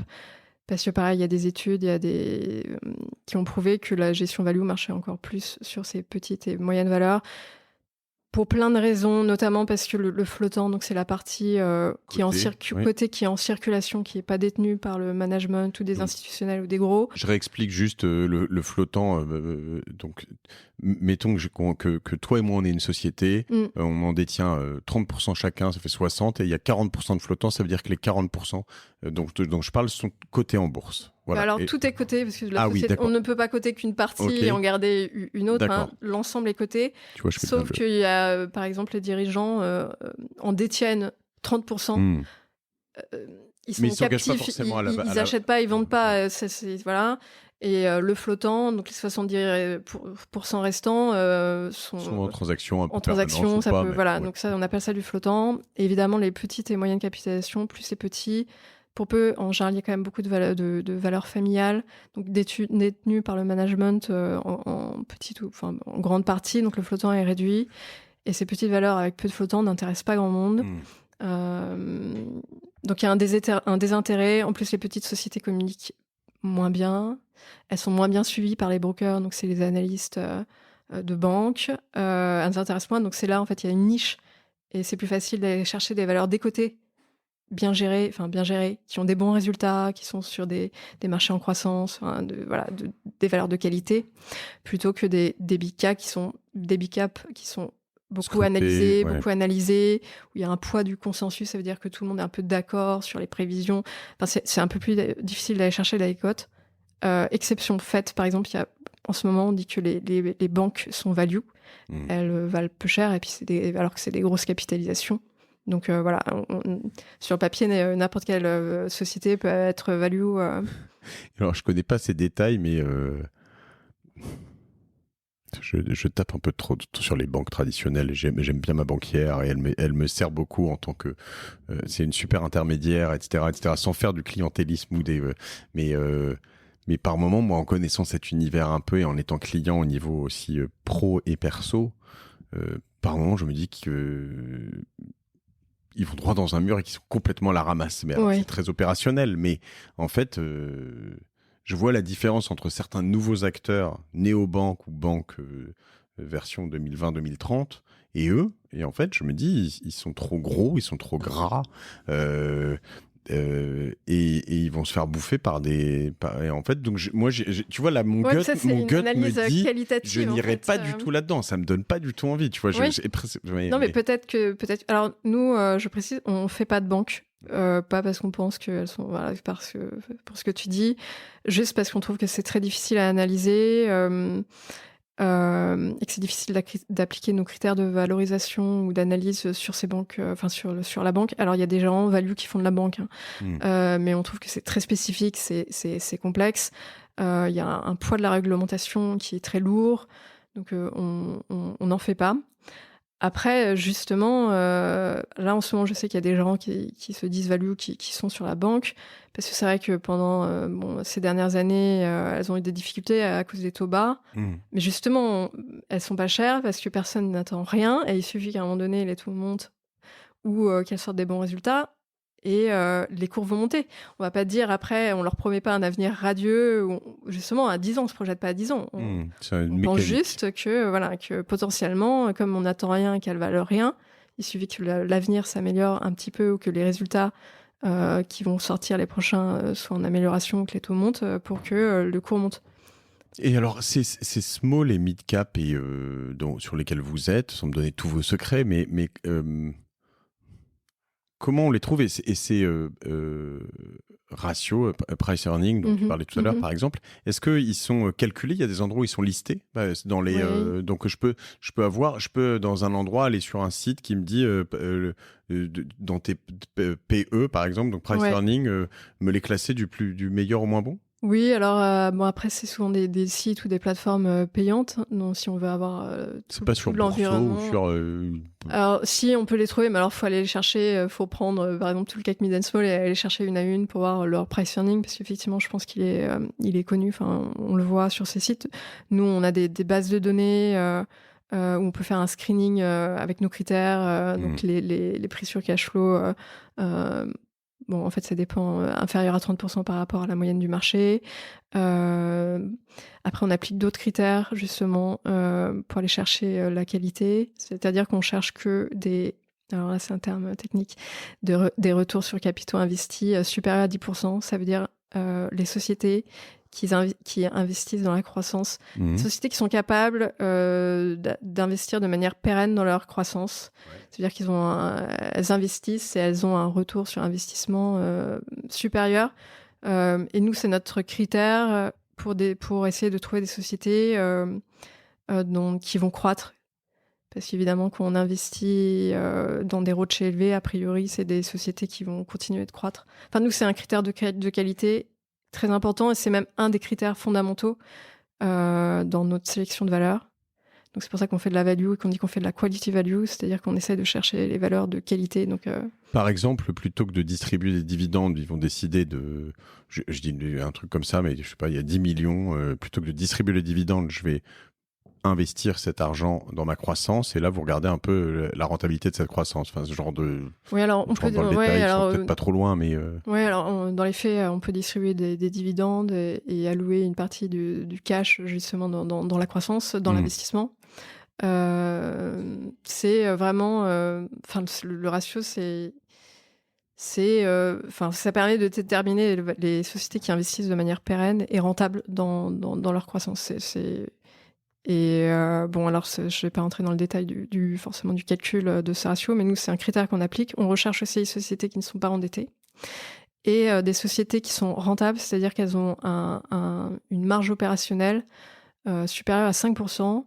parce que pareil, il y a des études, qui ont prouvé que la gestion value marchait encore plus sur ces petites et moyennes valeurs. Pour plein de raisons, notamment parce que le flottant, donc c'est la partie qui est en circulation, qui n'est pas détenue par le management ou des institutionnels ou des gros. Je réexplique juste le flottant. Donc, mettons que toi et moi, on est une société, on en détient 30% chacun, ça fait 60, et il y a 40% de flottant, ça veut dire que les 40% dont je parle sont cotés en bourse. Voilà. Alors, tout est coté, parce que on ne peut pas coter qu'une partie et en garder une autre. L'ensemble est coté. Sauf qu'il y a, par exemple, les dirigeants en détiennent 30%. Ils sont captifs, ils n'achètent pas, ils vendent pas. Voilà. Et le flottant, donc les 70% restants sont en transaction. Voilà, donc ça, on appelle ça du flottant. Et évidemment, les petites et moyennes capitalisations, plus c'est petit, pour peu, en général, il y a quand même beaucoup de valeurs familiales, donc détenues par le management en grande partie, donc le flottant est réduit. Et ces petites valeurs avec peu de flottant n'intéressent pas grand monde. Donc il y a un désintérêt. En plus, les petites sociétés communiquent moins bien. Elles sont moins bien suivies par les brokers, donc c'est les analystes de banque. Elles s'intéressent moins, donc c'est là, en fait, il y a une niche. Et c'est plus facile d'aller chercher des valeurs décotées, bien gérées, qui ont des bons résultats, qui sont sur des marchés en croissance, des valeurs de qualité, plutôt que des big caps qui sont beaucoup analysés, où il y a un poids du consensus, ça veut dire que tout le monde est un peu d'accord sur les prévisions. Enfin, c'est un peu plus difficile d'aller chercher la cote. Exception faite, par exemple, en ce moment, on dit que les banques sont value, elles valent peu cher, et puis alors que c'est des grosses capitalisations. Donc voilà, sur le papier, n'importe quelle société peut être value. Alors, je connais pas ces détails, mais je tape un peu trop sur les banques traditionnelles. J'aime bien ma banquière, et elle me sert beaucoup en tant que c'est une super intermédiaire, etc., sans faire du clientélisme ou mais par moment, moi, en connaissant cet univers un peu et en étant client au niveau aussi pro et perso, par moment, je me dis que ils vont droit dans un mur et qu'ils sont complètement à la ramasse. Mais alors, c'est très opérationnel. Mais en fait, je vois la différence entre certains nouveaux acteurs, néobanques ou banques version 2020-2030, et eux. Et en fait, je me dis, ils sont trop gros, ils sont trop gras. Et ils vont se faire bouffer par et en fait, donc tu vois là, mon gut me dit je n'irai pas du tout là-dedans, ça me donne pas du tout envie, tu vois. Mais peut-être alors nous, je précise, on fait pas de banque, Pas parce qu'on pense qu'elles sont... Voilà, parce que, pour ce que tu dis, juste parce qu'on trouve que c'est très difficile à analyser et que c'est difficile d'appliquer nos critères de valorisation ou d'analyse sur ces banques, sur la banque. Alors, il y a des gens value qui font de la banque, hein. Mais on trouve que c'est très spécifique, c'est complexe. Il y a un poids de la réglementation qui est très lourd, donc on n'en fait pas. Après, justement, là en ce moment, je sais qu'il y a des gens qui se disent value, qui sont sur la banque, parce que c'est vrai que pendant ces dernières années, elles ont eu des difficultés à cause des taux bas. Mais justement, elles sont pas chères parce que personne n'attend rien, et il suffit qu'à un moment donné, les taux montent ou qu'elles sortent des bons résultats, et les cours vont monter. On va pas dire après, on leur promet pas un avenir radieux, justement à 10 ans, on se projette pas à 10 ans. On pense juste que potentiellement, comme on n'attend rien et qu'elles valent rien, il suffit que l'avenir s'améliore un petit peu, ou que les résultats qui vont sortir les prochains soient en amélioration, que les taux montent, pour que le cours monte. Et alors, ces small et mid cap sur lesquels vous êtes, sans me donner tous vos secrets, mais comment on les trouve? Et ces ratios, price earning, dont tu parlais tout à l'heure, par exemple, est-ce qu'ils sont calculés? Il y a des endroits où ils sont listés dans les, Oui. donc je peux dans un endroit aller sur un site qui me dit dans tes PE, par exemple, donc price earning, me les classer du meilleur au moins bon? Oui, alors après c'est souvent des sites ou des plateformes payantes. Donc si on veut avoir c'est pas sur l'environnement. Bourso ou sur Alors si on peut les trouver, mais alors faut aller les chercher. Faut prendre par exemple tout le CAC Mid and Small et aller chercher une à une pour voir leur price earning, parce qu'effectivement je pense qu'il est connu. Enfin, on le voit sur ces sites. Nous on a des bases de données où on peut faire un screening avec nos critères. Donc les prix sur cash flow. Bon, en fait, ça dépend, inférieur à 30% par rapport à la moyenne du marché. Après, on applique d'autres critères, justement, pour aller chercher la qualité. C'est-à-dire qu'on cherche que alors là, c'est un terme technique, des retours sur capitaux investis supérieurs à 10%. Ça veut dire les sociétés qui investissent dans la croissance. Des sociétés qui sont capables d'investir de manière pérenne dans leur croissance. C'est-à-dire elles investissent et elles ont un retour sur investissement supérieur. Et nous, c'est notre critère pour essayer de trouver des sociétés qui vont croître. Parce qu'évidemment, quand on investit dans des rochers élevés, a priori, c'est des sociétés qui vont continuer de croître. Enfin, nous, c'est un critère de qualité très important, et c'est même un des critères fondamentaux dans notre sélection de valeurs. Donc c'est pour ça qu'on fait de la value et qu'on dit qu'on fait de la quality value, c'est-à-dire qu'on essaie de chercher les valeurs de qualité. Donc, Par exemple, plutôt que de distribuer des dividendes, ils vont décider de... Je dis un truc comme ça, mais je sais pas, il y a 10 millions. Plutôt que de distribuer les dividendes, je vais investir cet argent dans ma croissance, et là vous regardez un peu la rentabilité de cette croissance, enfin ce genre de... Oui, alors on peut dans le détail, peut-être pas trop loin, mais... Oui, alors dans les faits, on peut distribuer des dividendes et allouer une partie du cash justement dans la croissance, dans l'investissement. C'est vraiment... le ratio, ça permet de déterminer les sociétés qui investissent de manière pérenne et rentable dans leur croissance. Et alors je ne vais pas entrer dans le détail forcément du calcul de ce ratio, mais nous, c'est un critère qu'on applique. On recherche aussi les sociétés qui ne sont pas endettées et des sociétés qui sont rentables, c'est-à-dire qu'elles ont une marge opérationnelle supérieure à 5%,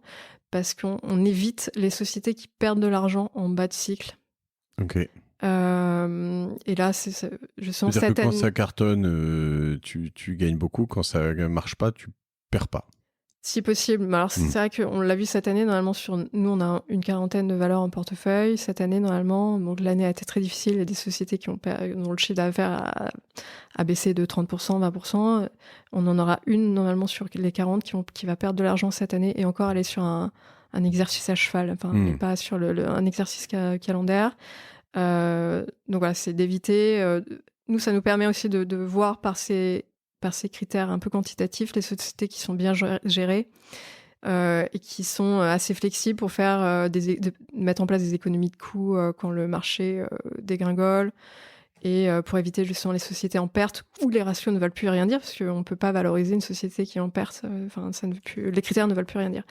parce qu'on évite les sociétés qui perdent de l'argent en bas de cycle. Ok. Et là, je sens c'est-à-dire que quand ça cartonne, tu gagnes beaucoup. Quand ça ne marche pas, tu perds pas. Si possible. Mais alors, c'est vrai qu'on l'a vu cette année, normalement, nous, on a une quarantaine de valeurs en portefeuille. Cette année, normalement, donc l'année a été très difficile. Il y a des sociétés dont le chiffre d'affaires a baissé de 30%, 20%. On en aura une, normalement, sur les 40 qui va perdre de l'argent cette année. Et encore, elle est sur un exercice à cheval. Enfin, elle n'est pas sur un exercice calendaire. Donc voilà, c'est d'éviter... nous, ça nous permet aussi de voir par ces critères un peu quantitatifs les sociétés qui sont bien gérées et qui sont assez flexibles pour faire mettre en place des économies de coûts quand le marché dégringole, et pour éviter justement les sociétés en perte où les ratios ne veulent plus rien dire, parce qu'on ne peut pas valoriser une société qui est en perte. Les critères ne veulent plus rien dire.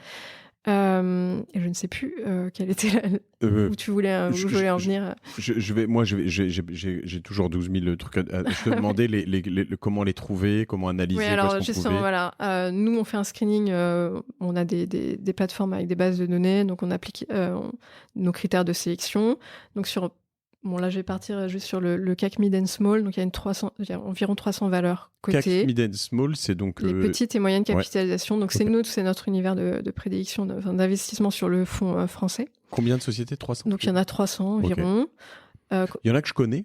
Et je ne sais plus quelle était où tu voulais, où je voulais en venir. J'ai toujours 12 000 trucs. Je te demandais comment les trouver, comment analyser. Oui, alors justement, voilà. Nous, on fait un screening. On a des plateformes avec des bases de données, donc on applique nos critères de sélection. Donc bon, là, je vais partir juste sur le CAC Mid and Small. Donc, il y a environ 300 valeurs cotées. CAC Mid and Small, c'est donc... Les petites et moyennes capitalisations. Donc, c'est notre univers de prédilection, d'investissement sur le fonds français. Combien de sociétés? 300? Donc, il y en a 300 environ. Il y en a que je connais.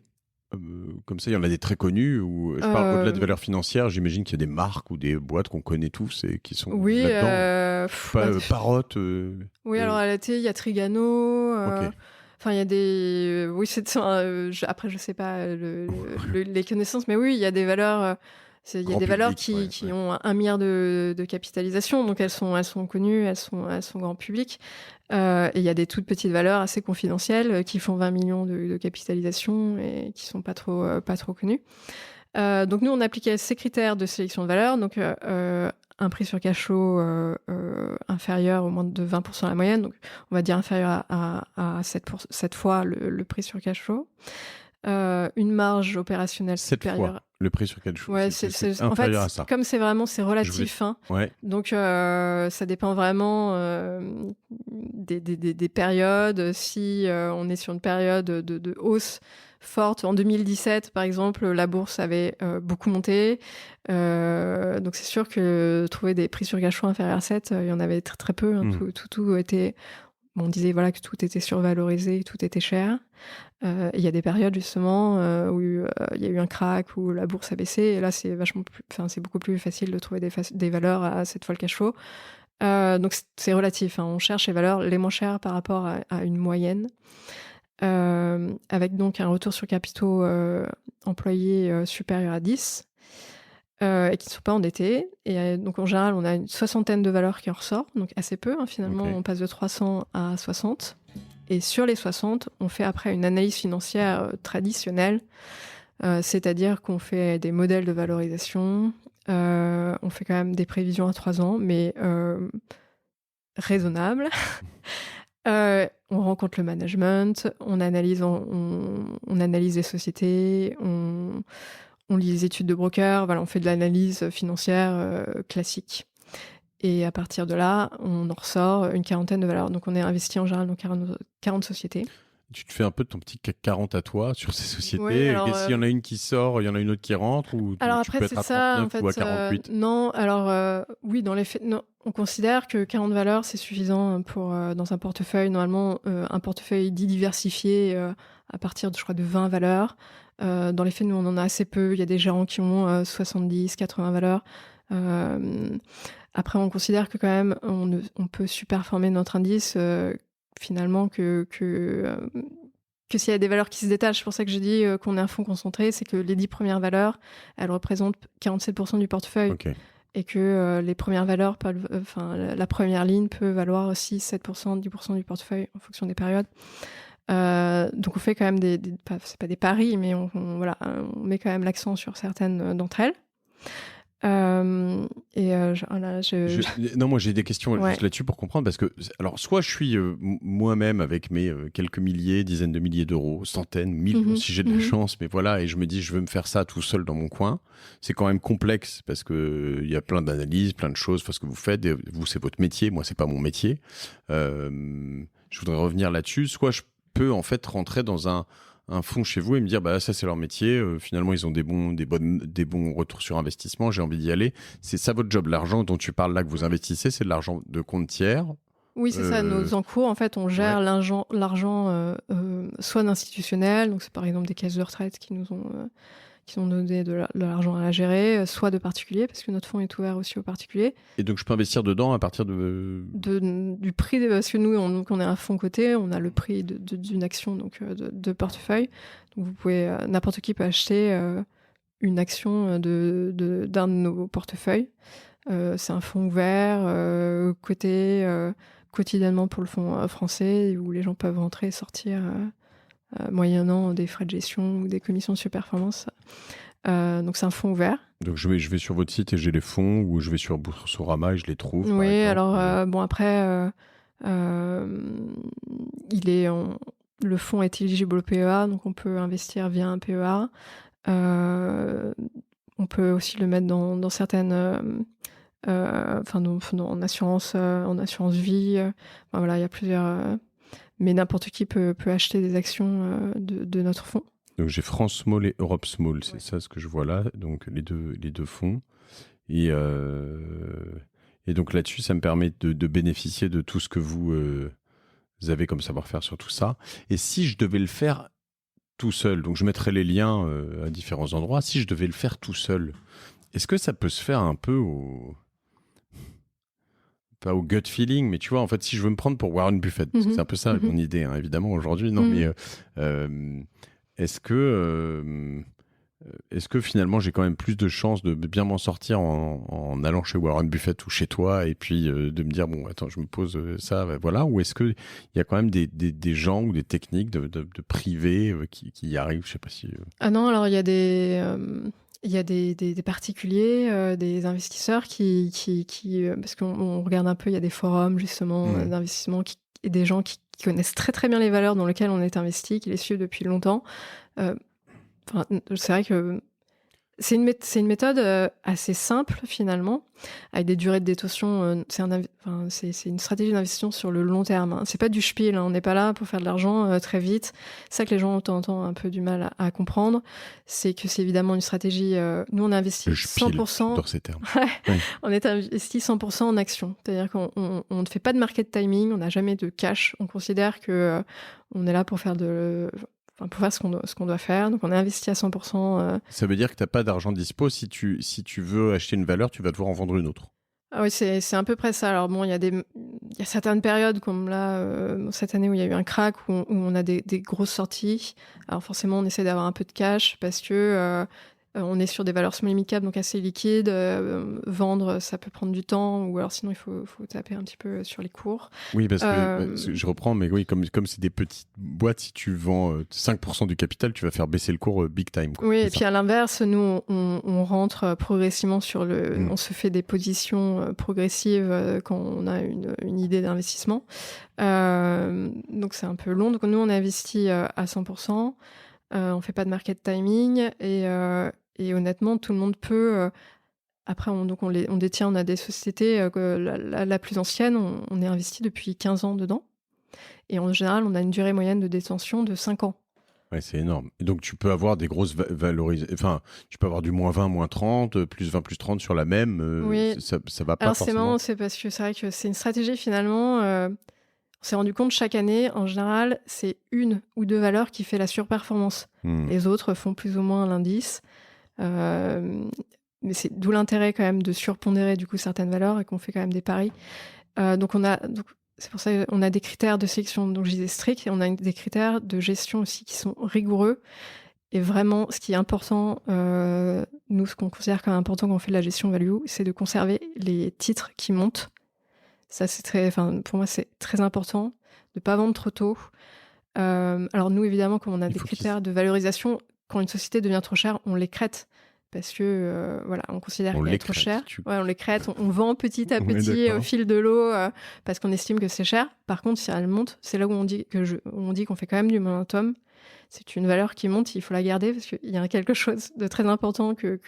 Comme ça, il y en a des très connus. Où je parle au-delà de valeurs financières. J'imagine qu'il y a des marques ou des boîtes qu'on connaît tous et qui sont là-dedans. Parrot. Oui, alors à la télé, il y a Trigano. Enfin, il y a des... Oui, après, je sais pas les connaissances, mais oui, il y a des valeurs... Il y a des valeurs qui ont 1 milliard de capitalisation, donc elles sont connues, elles sont grand public. Et il y a des toutes petites valeurs assez confidentielles qui font 20 millions de capitalisation et qui sont pas trop connues. Donc nous, on appliquait ces critères de sélection de valeurs, donc un prix sur cash flow inférieur au moins de 20% à la moyenne, donc on va dire inférieur à 7 fois le prix sur cash flow. Une marge opérationnelle supérieure. Le prix sur cash flow. Ouais, c'est en fait, inférieur à ça. comme c'est relatif, donc ça dépend vraiment des périodes. Si on est sur une période de hausse forte, en 2017 par exemple, la bourse avait beaucoup monté, donc c'est sûr que trouver des prix sur cash flow inférieurs à 7, il y en avait très très peu, hein. Tout était... On disait voilà, que tout était survalorisé, tout était cher. Il y a des périodes justement où il y a eu un crack, où la bourse a baissé, et là c'est c'est beaucoup plus facile de trouver des valeurs à 7 fois le cash flow. Donc c'est relatif, hein. On cherche les valeurs les moins chères par rapport à une moyenne, avec donc un retour sur capitaux employés supérieur à 10. Et qui ne sont pas endettés. Et donc, en général, on a une 60aine de valeurs qui en ressort, donc assez peu, hein, finalement. On passe de 300 à 60. Et sur les 60, on fait après une analyse financière traditionnelle, c'est-à-dire qu'on fait des modèles de valorisation, on fait quand même des prévisions à 3 ans, mais raisonnables. On rencontre le management, on analyse les sociétés, on lit les études de broker, voilà, on fait de l'analyse financière classique. Et à partir de là, on en ressort une 40aine de valeurs. Donc on est investi en général dans 40 sociétés. Tu te fais un peu ton petit CAC 40 à toi sur ces sociétés. Oui, alors, et s'il y en a une qui sort, il y en a une autre qui rentre, ou alors tu après, peux être à 39 en fait, ou à 48? Non, alors oui, dans les faits, non, on considère que 40 valeurs, c'est suffisant pour dans un portefeuille. Normalement, un portefeuille dit diversifié à partir, je crois, de 20 valeurs. Dans les faits, nous, on en a assez peu. Il y a des gérants qui ont 70, 80 valeurs. Après, on considère que quand même, on peut surperformer notre indice, finalement, que s'il y a des valeurs qui se détachent. C'est pour ça que j'ai dit qu'on est un fonds concentré, c'est que les 10 premières valeurs, elles représentent 47% du portefeuille. Okay. Et que les premières valeurs, la première ligne peut valoir aussi 7%, 10% du portefeuille en fonction des périodes. Donc on fait quand même c'est pas des paris, mais on met quand même l'accent sur certaines d'entre elles. Non, moi j'ai des questions juste là-dessus pour comprendre, parce que alors soit je suis moi-même avec mes quelques milliers, dizaines de milliers d'euros, centaines, millions si j'ai de la chance, mais voilà, et je me dis je veux me faire ça tout seul dans mon coin. C'est quand même complexe parce que il y a plein d'analyses, plein de choses, ce que vous faites, vous c'est votre métier, moi c'est pas mon métier. Je voudrais revenir là-dessus. Soit je peux en fait rentrer dans un fonds chez vous et me dire bah ça c'est leur métier, finalement ils ont des bons retours sur investissement, j'ai envie d'y aller. C'est ça votre job. L'argent dont tu parles là que vous investissez, c'est de l'argent de compte tiers? Oui, c'est ça, nos encours. En fait, on gère l'argent soit d'institutionnels, donc c'est par exemple des caisses de retraite qui nous ont donné de l'argent à gérer, soit de particuliers, parce que notre fonds est ouvert aussi aux particuliers. Et donc je peux investir dedans à partir du prix, parce que nous, on est un fonds coté, on a le prix d'une action, donc de portefeuille. Donc vous pouvez, n'importe qui peut acheter une action d'un de nos portefeuilles. C'est un fonds ouvert, coté quotidiennement pour le fonds français, où les gens peuvent rentrer et sortir moyennant des frais de gestion ou des commissions de surperformance. Donc c'est un fonds ouvert. Donc je vais sur votre site et j'ai les fonds, ou je vais sur Boursorama et je les trouve. Oui, par exemple. alors bon après, le fonds est éligible au PEA, donc on peut investir via un PEA. On peut aussi le mettre dans certaines, en assurance vie. Voilà, il y a plusieurs. Mais n'importe qui peut acheter des actions de notre fonds. Donc j'ai France Small et Europe Small, c'est ça ce que je vois là, donc les deux fonds. Et donc là-dessus, ça me permet de bénéficier de tout ce que vous avez comme savoir-faire sur tout ça. Et si je devais le faire tout seul, donc je mettrai les liens à différents endroits, si je devais le faire tout seul, est-ce que ça peut se faire un peu pas au gut feeling, mais tu vois, en fait, si je veux me prendre pour Warren Buffett, parce que c'est un peu ça mon idée, hein, évidemment, aujourd'hui, non, mais est-ce que finalement j'ai quand même plus de chances de bien m'en sortir en allant chez Warren Buffett ou chez toi, et puis de me dire, bon, attends, je me pose ça, voilà, ou est-ce qu'il y a quand même des gens ou des techniques de privés qui y arrivent, je sais pas si... Ah non, alors il y a des particuliers, des investisseurs qui parce qu'on regarde un peu, il y a des forums justement d'investissement et des gens qui connaissent très très bien les valeurs dans lesquelles on est investi, qui les suivent depuis longtemps. C'est vrai que c'est une méthode assez simple finalement, avec des durées de détention. C'est une stratégie d'investissement sur le long terme. Hein. C'est pas du spiel, hein. On n'est pas là pour faire de l'argent très vite. C'est ça que les gens ont de temps en temps un peu du mal à comprendre. C'est que c'est évidemment une stratégie. Nous, on investit 100%. J'adore ces termes. Oui. On est investi 100% en actions. C'est-à-dire qu'on ne fait pas de market timing, on n'a jamais de cash. On considère que on est là pour faire pour faire ce qu'on doit faire. Donc, on est investi à 100%. Ça veut dire que tu n'as pas d'argent dispo. Si tu veux acheter une valeur, tu vas devoir en vendre une autre. Ah oui, c'est à peu près ça. Alors bon, il y a certaines périodes, comme là, cette année où il y a eu un crack, où on a des grosses sorties. Alors forcément, on essaie d'avoir un peu de cash parce que on est sur des valeurs small cap, donc assez liquides. Vendre, ça peut prendre du temps, ou alors sinon, il faut taper un petit peu sur les cours. Oui, parce que je reprends, mais oui, comme c'est des petites boîtes, si tu vends 5% du capital, tu vas faire baisser le cours big time. Quoi. Oui, et puis à l'inverse, nous, on rentre progressivement sur on se fait des positions progressives quand on a une idée d'investissement. Donc c'est un peu long. Donc nous, on investit à 100%. On fait pas de market timing et honnêtement, tout le monde peut. Après, on détient, on a des sociétés. La plus ancienne, on est investi depuis 15 ans dedans. Et en général, on a une durée moyenne de détention de 5 ans. Ouais, c'est énorme. Et donc, tu peux avoir des grosses valorisations. Enfin, tu peux avoir du moins 20, moins 30, plus 20, plus 30 sur la même. Oui. Ça va pas Alors, forcément. c'est marrant, c'est parce que c'est vrai que c'est une stratégie finalement. On s'est rendu compte chaque année, en général, c'est une ou deux valeurs qui fait la surperformance. Les autres font plus ou moins l'indice. Mais c'est d'où l'intérêt quand même de surpondérer du coup certaines valeurs et qu'on fait quand même des paris. Donc c'est pour ça qu'on a des critères de sélection, donc je disais stricts, et on a des critères de gestion aussi qui sont rigoureux. Et vraiment, ce qui est important, nous, ce qu'on considère comme important quand on fait de la gestion value, c'est de conserver les titres qui montent. Ça, pour moi, c'est très important de ne pas vendre trop tôt. Alors nous, évidemment, comme on a des critères de valorisation, quand une société devient trop chère, on l'écrète. Parce que voilà, on considère qu'elle est trop chère. Ouais, on l'écrète, on vend petit à petit au fil de l'eau parce qu'on estime que c'est cher. Par contre, si elle monte, c'est là où on dit qu'on fait quand même du momentum. C'est une valeur qui monte, il faut la garder parce qu'il y a quelque chose de très important que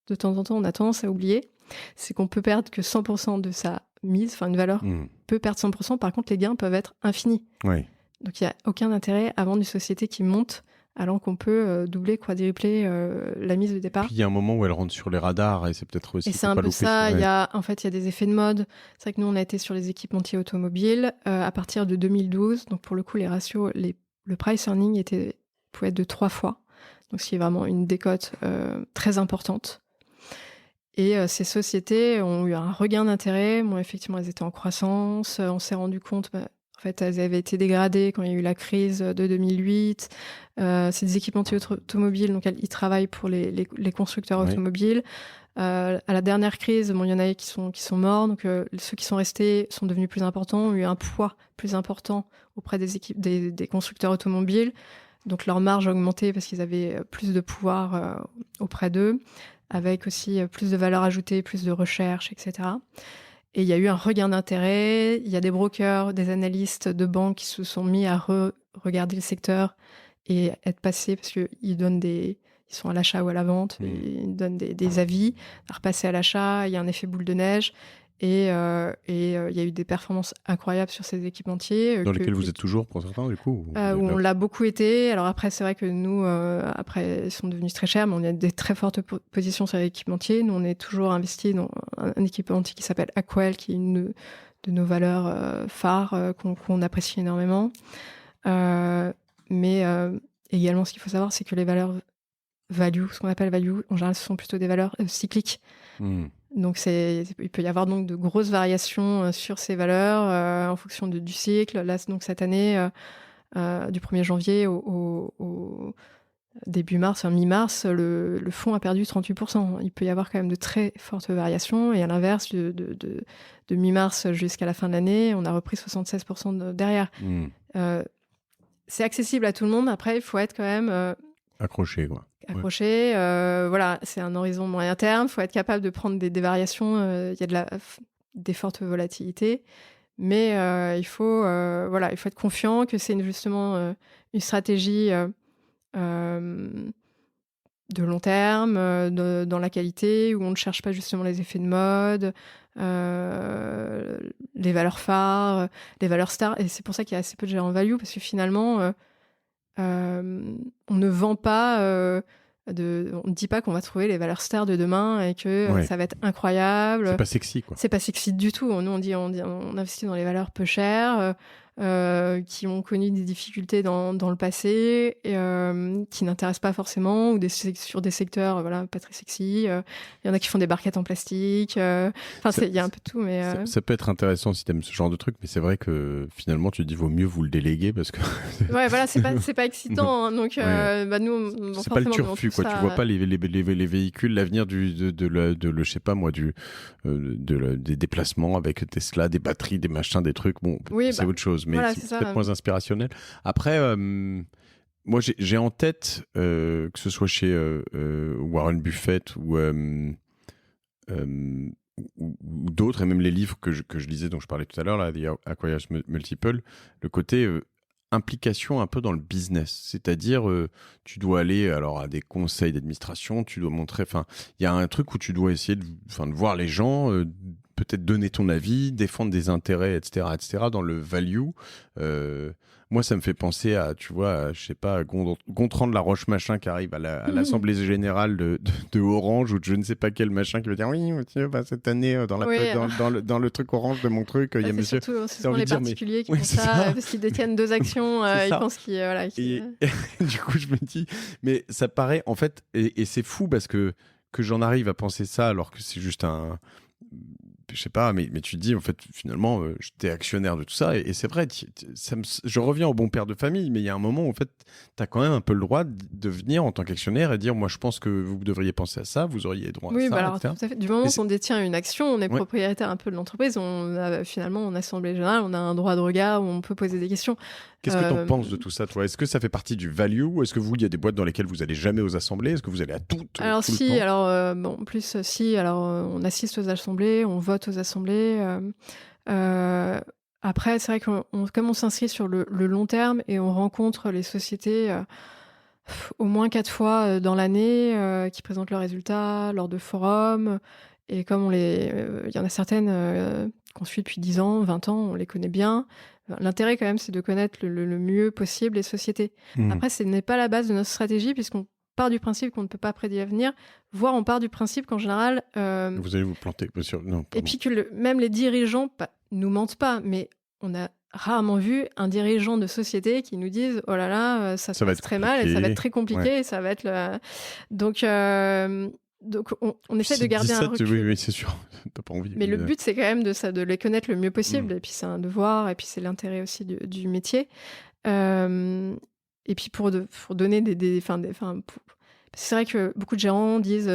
de temps en temps on a tendance à oublier. C'est qu'on peut perdre que 100% de sa mise, enfin une valeur peut perdre 100%, par contre les gains peuvent être infinis. Ouais. Donc il n'y a aucun intérêt à vendre une société qui monte alors qu'on peut doubler, quadrupler la mise de départ. Puis il y a un moment où elle rentre sur les radars et c'est peut-être aussi... Et c'est un peu ça, il y a des effets de mode. C'est vrai que nous, on a été sur les équipementiers automobiles à partir de 2012. Donc pour le coup, les ratios, le price earning pouvait être de 3 fois. Donc c'est vraiment une décote très importante. Et ces sociétés ont eu un regain d'intérêt. Bon, effectivement, elles étaient en croissance. On s'est rendu compte... En fait, elles avaient été dégradées quand il y a eu la crise de 2008. C'est des équipementiers automobiles, donc ils travaillent pour les constructeurs automobiles. À la dernière crise, il y en a qui sont morts, donc ceux qui sont restés sont devenus plus importants, ont eu un poids plus important auprès des équipes des constructeurs automobiles. Donc leur marge a augmenté parce qu'ils avaient plus de pouvoir auprès d'eux, avec aussi plus de valeur ajoutée, plus de recherche, etc. Et il y a eu un regain d'intérêt. Il y a des brokers, des analystes de banques qui se sont mis à regarder le secteur et être passés parce qu'ils donnent ils sont à l'achat ou à la vente, et ils donnent des avis, à repasser à l'achat. Il y a un effet boule de neige. Et il y a eu des performances incroyables sur ces équipementiers. Dans lesquels vous êtes toujours pour certains, du coup où on l'a beaucoup été. Alors après, c'est vrai que nous, après, ils sont devenus très chers, mais on a des très fortes positions sur les équipementiers. Nous, on est toujours investis dans un équipementier qui s'appelle Aquel, qui est une de nos valeurs phares qu'on apprécie énormément. Mais également, ce qu'il faut savoir, c'est que les valeurs value, ce qu'on appelle value, en général, ce sont plutôt des valeurs cycliques. Donc, il peut y avoir donc de grosses variations sur ces valeurs en fonction du cycle. Là, donc cette année, du 1er janvier au début mars, mi-mars, le fonds a perdu 38%. Il peut y avoir quand même de très fortes variations. Et à l'inverse, de mi-mars jusqu'à la fin de l'année, on a repris 76% derrière. C'est accessible à tout le monde. Après, il faut être quand même... accroché, quoi. Accroché, voilà, c'est un horizon moyen terme. Il faut être capable de prendre des variations. Il y a des fortes volatilités, mais il faut être confiant que c'est justement une stratégie de long terme, dans la qualité, où on ne cherche pas justement les effets de mode, les valeurs phares, les valeurs stars. Et c'est pour ça qu'il y a assez peu de gérants value, parce que finalement, on ne vend pas, on ne dit pas qu'on va trouver les valeurs stars de demain et que ça va être incroyable. C'est pas sexy, quoi. C'est pas sexy du tout. Nous, on investit dans les valeurs peu chères, qui ont connu des difficultés dans le passé, qui n'intéressent pas forcément, ou sur des secteurs pas très sexy. Il y en a qui font des barquettes en plastique. Il y a un peu de tout. Mais, ça peut être intéressant si tu aimes ce genre de truc, mais c'est vrai que finalement, tu te dis vaut mieux vous le déléguer parce que. Ouais, voilà, c'est pas excitant. Hein, donc, nous, c'est pas le turfu, quoi. Tu vois pas les véhicules, l'avenir je sais pas moi, des déplacements avec Tesla, des batteries, des machins, des trucs. Bon, c'est autre chose. Mais voilà, c'est peut-être moins inspirationnel. Après, moi, j'ai en tête, que ce soit chez Warren Buffett ou d'autres, et même les livres que je lisais, dont je parlais tout à l'heure, là, The Acquirers Multiple, le côté implication un peu dans le business. C'est-à-dire, tu dois aller à des conseils d'administration, tu dois montrer... il y a un truc où tu dois essayer de voir les gens... peut-être donner ton avis, défendre des intérêts, etc., dans le value. Moi, ça me fait penser à, tu vois, je sais pas, Gontran de la Roche machin qui arrive à l'Assemblée générale de Orange, ou de je ne sais pas quel machin qui va dire oui, monsieur, cette année dans le truc Orange de mon truc, il y a monsieur. Ce sont les particuliers qui font ça parce qu'ils détiennent 2 actions. Ils pensent qu'ils du coup, je me dis, mais ça paraît en fait, et c'est fou parce que j'en arrive à penser ça alors que c'est juste je sais pas, mais tu te dis, en fait, finalement, j'étais actionnaire de tout ça, et c'est vrai, je reviens au bon père de famille, mais il y a un moment où, en fait, t'as quand même un peu le droit de venir en tant qu'actionnaire et dire, moi, je pense que vous devriez penser à ça, vous auriez droit à ça, alors, etc. tout à fait. Du moment qu'on détient une action, on est propriétaire un peu de l'entreprise, finalement, en assemblée générale, on a un droit de regard où on peut poser des questions. Qu'est-ce que tu en penses de tout ça, toi ? Est-ce que ça fait partie du value, ou est-ce que il y a des boîtes dans lesquelles vous allez jamais aux assemblées ? Est-ce que vous allez à toutes ? Alors on assiste aux assemblées, on vote aux assemblées. Après, c'est vrai comme on s'inscrit sur le long terme et on rencontre les sociétés au moins 4 fois dans l'année qui présentent leurs résultats lors de forums. Et comme il y en a certaines qu'on suit depuis 10 ans, 20 ans, on les connaît bien. L'intérêt, quand même, c'est de connaître le mieux possible les sociétés. Après, ce n'est pas la base de notre stratégie, puisqu'on part du principe qu'on ne peut pas prédire l'avenir, voire on part du principe qu'en général... vous allez vous planter, bien sûr. Non, et puis que même les dirigeants nous mentent pas, mais on a rarement vu un dirigeant de société qui nous dise « Oh là là, ça se passe très mal, et ça va être très compliqué, et ça va être... » Donc, on essaie de garder un recul. Oui, c'est sûr. T'as pas envie. Mais le but, c'est quand même de les connaître le mieux possible. Et puis, c'est un devoir. Et puis, c'est l'intérêt aussi du métier. Et puis, pour donner c'est vrai que beaucoup de gérants disent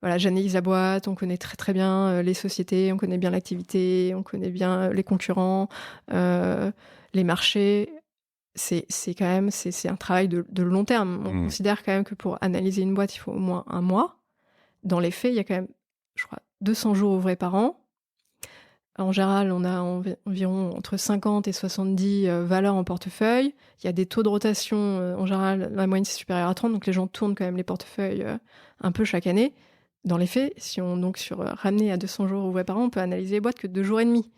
j'analyse la boîte, on connaît très, très bien les sociétés, on connaît bien l'activité, on connaît bien les concurrents, les marchés. c'est quand même c'est un travail de long terme. On considère quand même que pour analyser une boîte, il faut au moins 1 mois. Dans les faits, il y a quand même, je crois, 200 jours ouvrés par an. En général, on a environ entre 50 et 70 valeurs en portefeuille. Il y a des taux de rotation, en général, la moyenne c'est supérieur à 30, donc les gens tournent quand même les portefeuilles un peu chaque année. Dans les faits, si on donc ramené à 200 jours ouvrés par an, on peut analyser les boîtes que 2 jours et demi.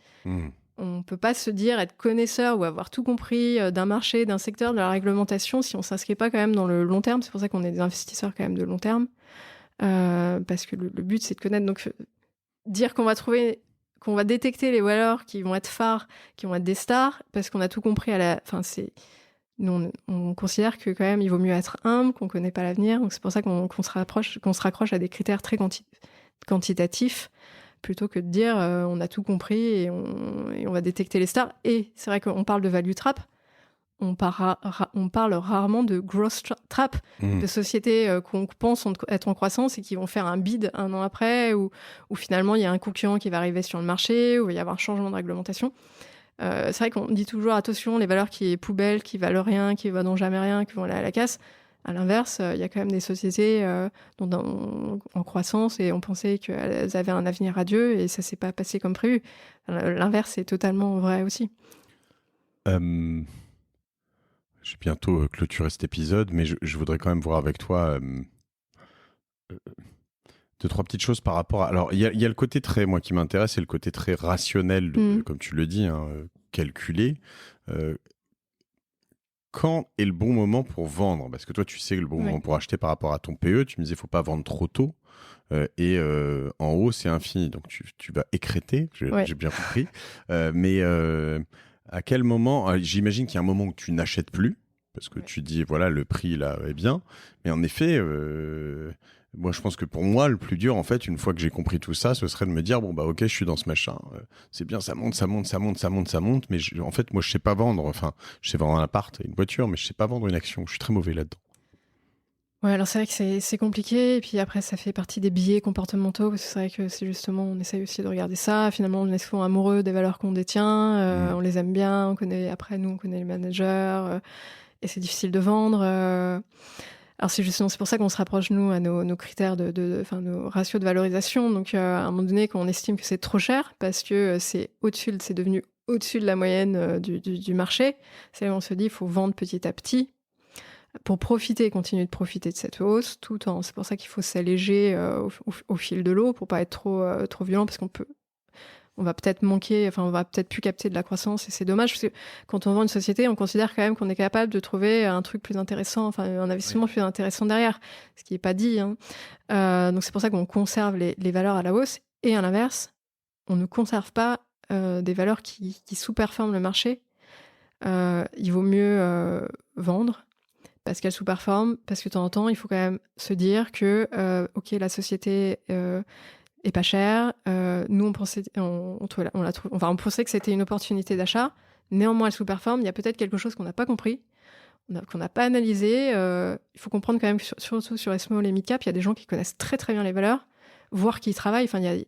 On ne peut pas se dire être connaisseur ou avoir tout compris d'un marché, d'un secteur, de la réglementation si on ne s'inscrit pas quand même dans le long terme. C'est pour ça qu'on est des investisseurs quand même de long terme. Parce que le but, c'est de connaître. Donc, dire qu'on va détecter les valeurs qui vont être phares, qui vont être des stars, parce qu'on a tout compris nous, on considère que quand même, il vaut mieux être humble, qu'on ne connaît pas l'avenir. Donc, c'est pour ça qu'on se raccroche à des critères très quantitatifs, plutôt que de dire on a tout compris et on va détecter les stars. Et c'est vrai qu'on parle de value trap. On parle rarement de growth trap, de sociétés qu'on pense être en croissance et qui vont faire un bid 1 an après, ou finalement il y a un concurrent qui va arriver sur le marché, ou il va y avoir un changement de réglementation. C'est vrai qu'on dit toujours attention, les valeurs qui est poubelle, qui valent rien, qui valent jamais rien, qui vont aller à la casse. À l'inverse, il y a quand même des sociétés en croissance et on pensait qu'elles avaient un avenir radieux et ça s'est pas passé comme prévu. L'inverse est totalement vrai aussi. Je vais bientôt clôturer cet épisode, mais je voudrais quand même voir avec toi 2-3 petites choses par rapport à... Alors, il y a le côté très, moi, qui m'intéresse, c'est le côté très rationnel, comme tu le dis, calculé. Quand est le bon moment pour vendre? Parce que toi, tu sais que le bon moment pour acheter par rapport à ton PE, tu me disais, il ne faut pas vendre trop tôt. Et en haut, c'est infini. Donc, tu vas écréter, j'ai bien compris. Mais à quel moment... J'imagine qu'il y a un moment où tu n'achètes plus, parce que tu dis, voilà, le prix, là, est bien. Mais en effet... moi, je pense que pour moi, le plus dur, en fait, une fois que j'ai compris tout ça, ce serait de me dire, bon, bah, ok, je suis dans ce machin. C'est bien, ça monte. Mais en fait, moi, je sais pas vendre. Enfin, je sais vendre un appart, une voiture, mais je sais pas vendre une action. Je suis très mauvais là-dedans. Ouais, alors c'est vrai que c'est compliqué. Et puis après, ça fait partie des biais comportementaux. Parce que c'est vrai que c'est justement, on essaye aussi de regarder ça. Finalement, on est souvent amoureux des valeurs qu'on détient. On les aime bien. On connaît les managers. Et c'est difficile de vendre. Alors c'est pour ça qu'on se rapproche, nous, à nos critères nos ratios de valorisation. Donc à un moment donné, quand on estime que c'est trop cher, parce que c'est devenu au-dessus de la moyenne du marché, c'est là où on se dit qu'il faut vendre petit à petit pour continuer de profiter de cette hausse, c'est pour ça qu'il faut s'alléger au fil de l'eau pour pas être trop violent, parce on va peut-être on va peut-être plus capter de la croissance et c'est dommage parce que quand on vend une société, on considère quand même qu'on est capable de trouver un truc plus intéressant, enfin un investissement plus intéressant derrière, ce qui n'est pas dit. Donc c'est pour ça qu'on conserve les valeurs à la hausse et à l'inverse, on ne conserve pas des valeurs qui sous-performent le marché. Il vaut mieux vendre parce qu'elles sous-performent, parce que de temps en temps, il faut quand même se dire que ok, la société est pas cher. Nous, on pensait que c'était une opportunité d'achat. Néanmoins, elle sous-performe. Il y a peut-être quelque chose qu'on n'a pas compris, qu'on n'a pas analysé. Il faut comprendre quand même que surtout sur les small et mid-cap, il y a des gens qui connaissent très très bien les valeurs, voire qui y travaillent. Enfin, il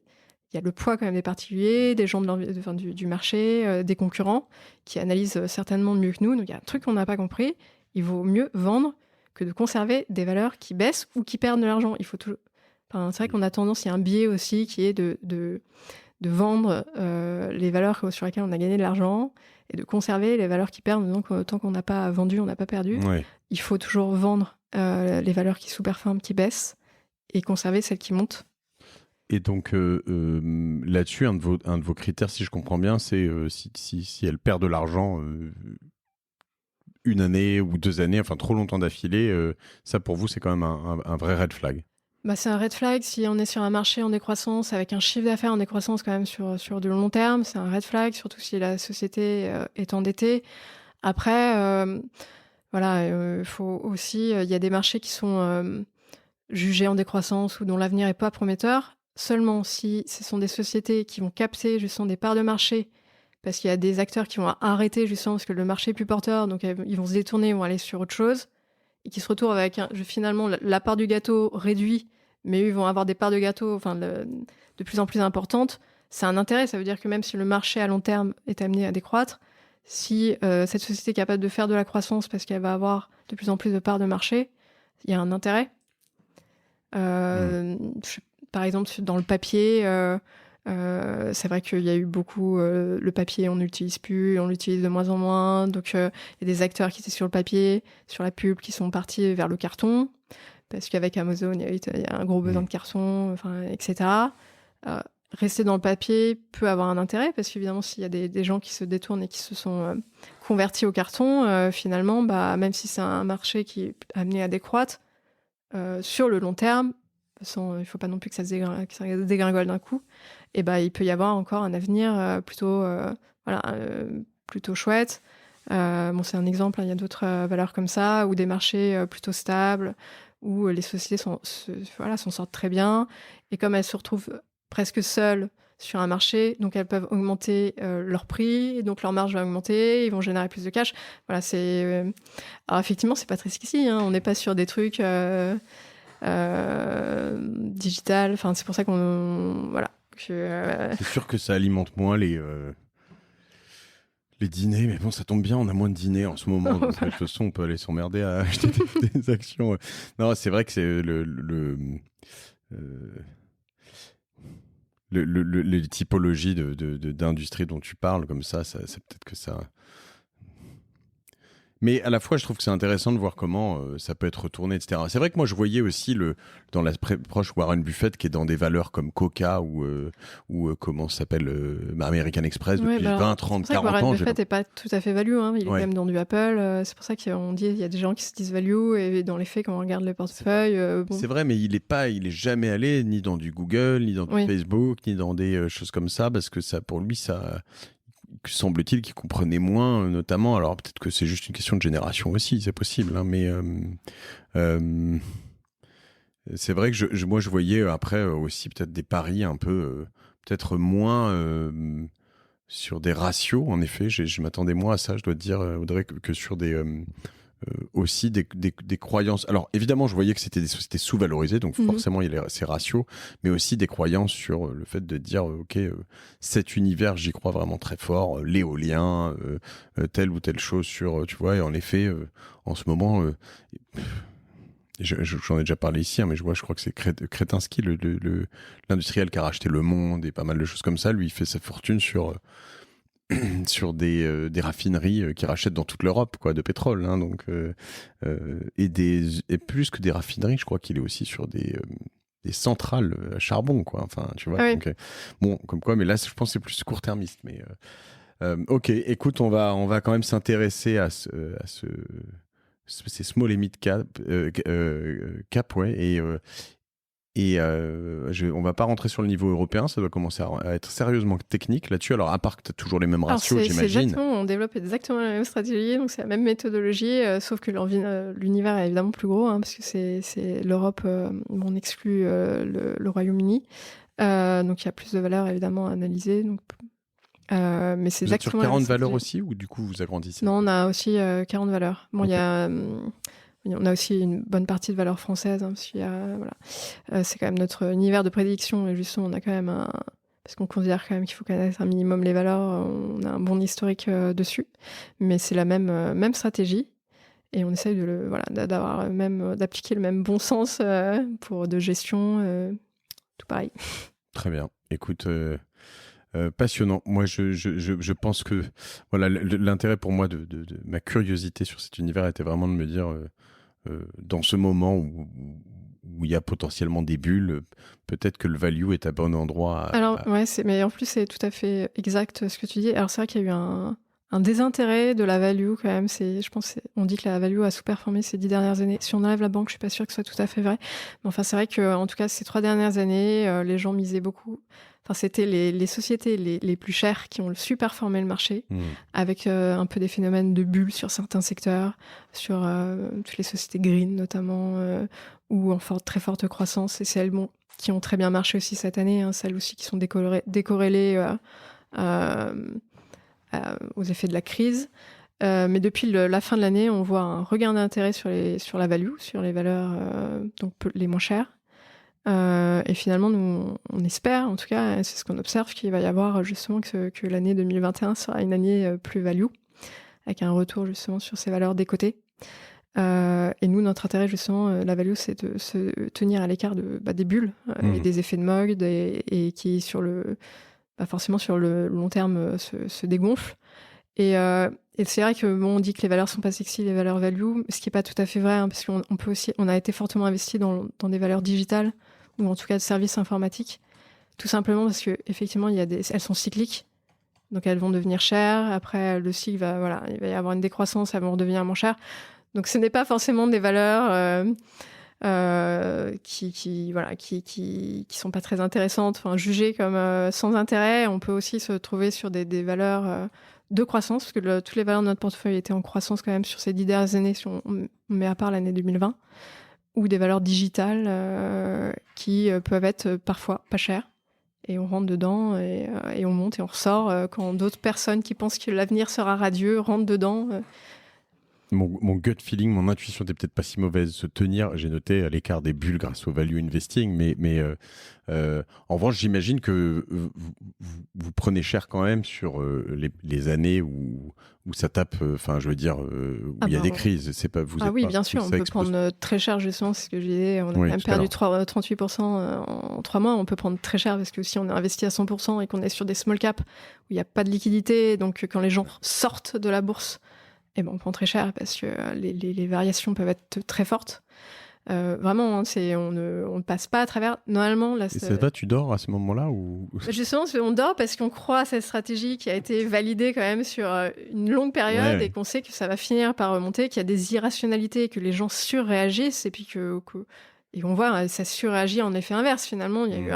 y a le poids quand même des particuliers, des gens du marché, des concurrents qui analysent certainement mieux que nous. Donc, il y a un truc qu'on n'a pas compris. Il vaut mieux vendre que de conserver des valeurs qui baissent ou qui perdent de l'argent. C'est vrai qu'on a tendance, il y a un biais aussi qui est de vendre les valeurs sur lesquelles on a gagné de l'argent et de conserver les valeurs qui perdent. Donc, tant qu'on n'a pas vendu, on n'a pas perdu. Ouais. Il faut toujours vendre les valeurs qui sous-performent, qui baissent, et conserver celles qui montent. Et donc, là-dessus, un de vos critères, si je comprends bien, c'est si elle perd de l'argent 1 année ou 2 années, enfin trop longtemps d'affilée, ça pour vous, c'est quand même un vrai red flag. C'est un red flag si on est sur un marché en décroissance avec un chiffre d'affaires en décroissance quand même sur du long terme. C'est un red flag, surtout si la société est endettée. Après, faut aussi, il y a des marchés qui sont jugés en décroissance ou dont l'avenir n'est pas prometteur. Seulement si ce sont des sociétés qui vont capter justement des parts de marché, parce qu'il y a des acteurs qui vont arrêter justement parce que le marché est plus porteur, donc ils vont se détourner, ils vont aller sur autre chose, et qui se retrouvent avec finalement la part du gâteau réduit, mais eux ils vont avoir des parts de gâteau de plus en plus importantes. C'est un intérêt, ça veut dire que même si le marché à long terme est amené à décroître, si cette société est capable de faire de la croissance parce qu'elle va avoir de plus en plus de parts de marché, il y a un intérêt. Par exemple, dans le papier, c'est vrai qu'il y a eu beaucoup... le papier, on n'utilise plus, on l'utilise de moins en moins. Donc, il y a des acteurs qui étaient sur le papier, sur la pub, qui sont partis vers le carton. Parce qu'avec Amazon, il y a un gros besoin de carton, etc. Rester dans le papier peut avoir un intérêt, parce qu'évidemment, s'il y a des gens qui se détournent et qui se sont convertis au carton, finalement, même si c'est un marché qui est amené à décroître, sur le long terme, il ne faut pas non plus que ça se dégringole d'un coup, et il peut y avoir encore un avenir plutôt chouette. C'est un exemple, il y a d'autres valeurs comme ça, ou des marchés plutôt stables, où les sociétés s'en sortent très bien, et comme elles se retrouvent presque seules sur un marché, donc elles peuvent augmenter leur prix, et donc leur marge va augmenter, ils vont générer plus de cash. Voilà, alors effectivement, c'est pas très sexy, hein, on n'est pas sur des trucs digital, c'est pour ça qu'on... Voilà. C'est sûr que ça alimente moins les dîners, mais bon, ça tombe bien, on a moins de dîners en ce moment, donc de toute façon, on peut aller s'emmerder à acheter des actions. Non, c'est vrai que c'est les typologies d'industrie dont tu parles, comme ça, c'est peut-être que ça... Mais à la fois, je trouve que c'est intéressant de voir comment ça peut être retourné, etc. C'est vrai que moi, je voyais aussi dans la proche Warren Buffett qui est dans des valeurs comme Coca ou comment ça s'appelle American Express depuis 20, 30, 40 ans. Warren Buffett n'est pas tout à fait value. Hein. Il est quand même dans du Apple. C'est pour ça qu'on dit qu'il y a des gens qui se disent value, et dans les faits, quand on regarde les portefeuilles... C'est vrai, mais il est jamais allé ni dans du Google, ni dans du Facebook, ni dans des choses comme ça, parce que ça, pour lui, ça... semble-t-il qu'il comprenait moins, notamment. Alors peut-être que c'est juste une question de génération aussi, c'est possible, hein, mais c'est vrai que moi je voyais après aussi peut-être des paris un peu peut-être moins sur des ratios. En effet, je m'attendais moins à ça, je dois te dire, Audrey, que sur des aussi des croyances. Alors évidemment, je voyais que c'était des sociétés sous-valorisées, donc forcément il y a ces ratios, mais aussi des croyances sur le fait de dire ok, cet univers, j'y crois vraiment très fort, l'éolien, telle ou telle chose sur, tu vois, et en effet, en ce moment, j'en ai déjà parlé ici, hein, mais je crois que c'est Kretinsky, l'industriel qui a racheté Le Monde et pas mal de choses comme ça, lui il fait sa fortune sur des raffineries qui rachètent dans toute l'Europe, quoi, de pétrole, hein, donc et plus que des raffineries, je crois qu'il est aussi sur des centrales à charbon, quoi, enfin, tu vois. Oui. Donc, bon, comme quoi, mais là, je pense que c'est plus court-termiste, mais ok, écoute, on va quand même s'intéresser à ces small et mid cap, ouais, et on va pas rentrer sur le niveau européen, ça doit commencer à être sérieusement technique là-dessus. Alors, à part que tu as toujours les mêmes ratios, j'imagine. On développe exactement la même stratégie, donc c'est la même méthodologie, sauf que l'univers est évidemment plus gros, hein, parce que c'est l'Europe, on exclut le Royaume-Uni. Donc il y a plus de valeurs évidemment à analyser. Donc, mais c'est vous êtes exactement sur 40 valeurs aussi, ou du coup vous agrandissez? Non, on a aussi 40 valeurs. Bon, on a aussi une bonne partie de valeurs françaises, hein, parce qu'il y a, c'est quand même notre univers de prédiction, et justement, on a quand même parce qu'on considère quand même qu'il faut connaître un minimum les valeurs, on a un bon historique dessus, mais c'est la même stratégie, et on essaye d'appliquer le même bon sens pour de gestion, tout pareil. Très bien. Écoute, passionnant. Moi, je pense que voilà, l'intérêt pour moi de ma curiosité sur cet univers était vraiment de me dire, dans ce moment où il y a potentiellement des bulles, peut-être que le value est à bon endroit. Mais en plus, c'est tout à fait exact ce que tu dis. Alors, c'est vrai qu'il y a eu un désintérêt de la value quand même. On dit que la value a sous-performé ces 10 dernières années. Si on enlève la banque, je suis pas sûre que ce soit tout à fait vrai. Mais enfin, c'est vrai que, en tout cas, ces 3 dernières années, les gens misaient beaucoup. Enfin, c'était les sociétés les plus chères qui ont su performer le marché, avec un peu des phénomènes de bulles sur certains secteurs, sur toutes les sociétés green notamment, ou en très forte croissance. Et celles qui ont très bien marché aussi cette année, hein, celles aussi qui sont décorrélées aux effets de la crise. Mais depuis la fin de l'année, on voit un regain d'intérêt sur la value, sur les valeurs donc les moins chères. Et finalement, nous, on espère, en tout cas, c'est ce qu'on observe, qu'il va y avoir justement que l'année 2021 sera une année plus value. avec un retour justement sur ces valeurs décotées. Et nous, notre intérêt justement, la value, c'est de se tenir à l'écart des bulles et des effets de mode et qui forcément sur le long terme se dégonflent. Et c'est vrai que on dit que les valeurs sont pas sexy, les valeurs value, ce qui est pas tout à fait vrai, hein, parce on a été fortement investi dans des valeurs digitales ou en tout cas de services informatiques, tout simplement parce que effectivement elles sont cycliques, donc elles vont devenir chères. Après le cycle il va y avoir une décroissance, elles vont redevenir moins chères. Donc ce n'est pas forcément des valeurs qui sont pas très intéressantes, enfin jugées comme sans intérêt. On peut aussi se trouver sur des valeurs de croissance, parce que toutes les valeurs de notre portefeuille étaient en croissance quand même sur ces 10 dernières années, si on met à part l'année 2020, ou des valeurs digitales qui peuvent être parfois pas chères. Et on rentre dedans et on monte et on ressort quand d'autres personnes qui pensent que l'avenir sera radieux rentrent dedans. Mon gut feeling, mon intuition n'était peut-être pas si mauvaise. Se tenir, j'ai noté, à l'écart des bulles grâce au value investing, mais en revanche, j'imagine que vous prenez cher quand même sur les années où ça tape, enfin, je veux dire, où il y a des crises. C'est pas, oui, bien sûr, on peut prendre très cher, justement, c'est ce que je disais. On a quand même perdu 38% en 3 mois. On peut prendre très cher parce que si on est investi à 100% et qu'on est sur des small caps où il n'y a pas de liquidité, donc quand les gens sortent de la bourse, on prend très cher parce que les variations peuvent être très fortes. Vraiment, hein, on ne passe pas à travers. Normalement, là, et ça va, tu dors à ce moment-là ou... Justement, on dort parce qu'on croit à cette stratégie qui a été validée quand même sur une longue période et qu'on sait que ça va finir par remonter, qu'il y a des irrationalités, que les gens surréagissent et puis et on voit ça surréagit en effet inverse. Finalement, il y a eu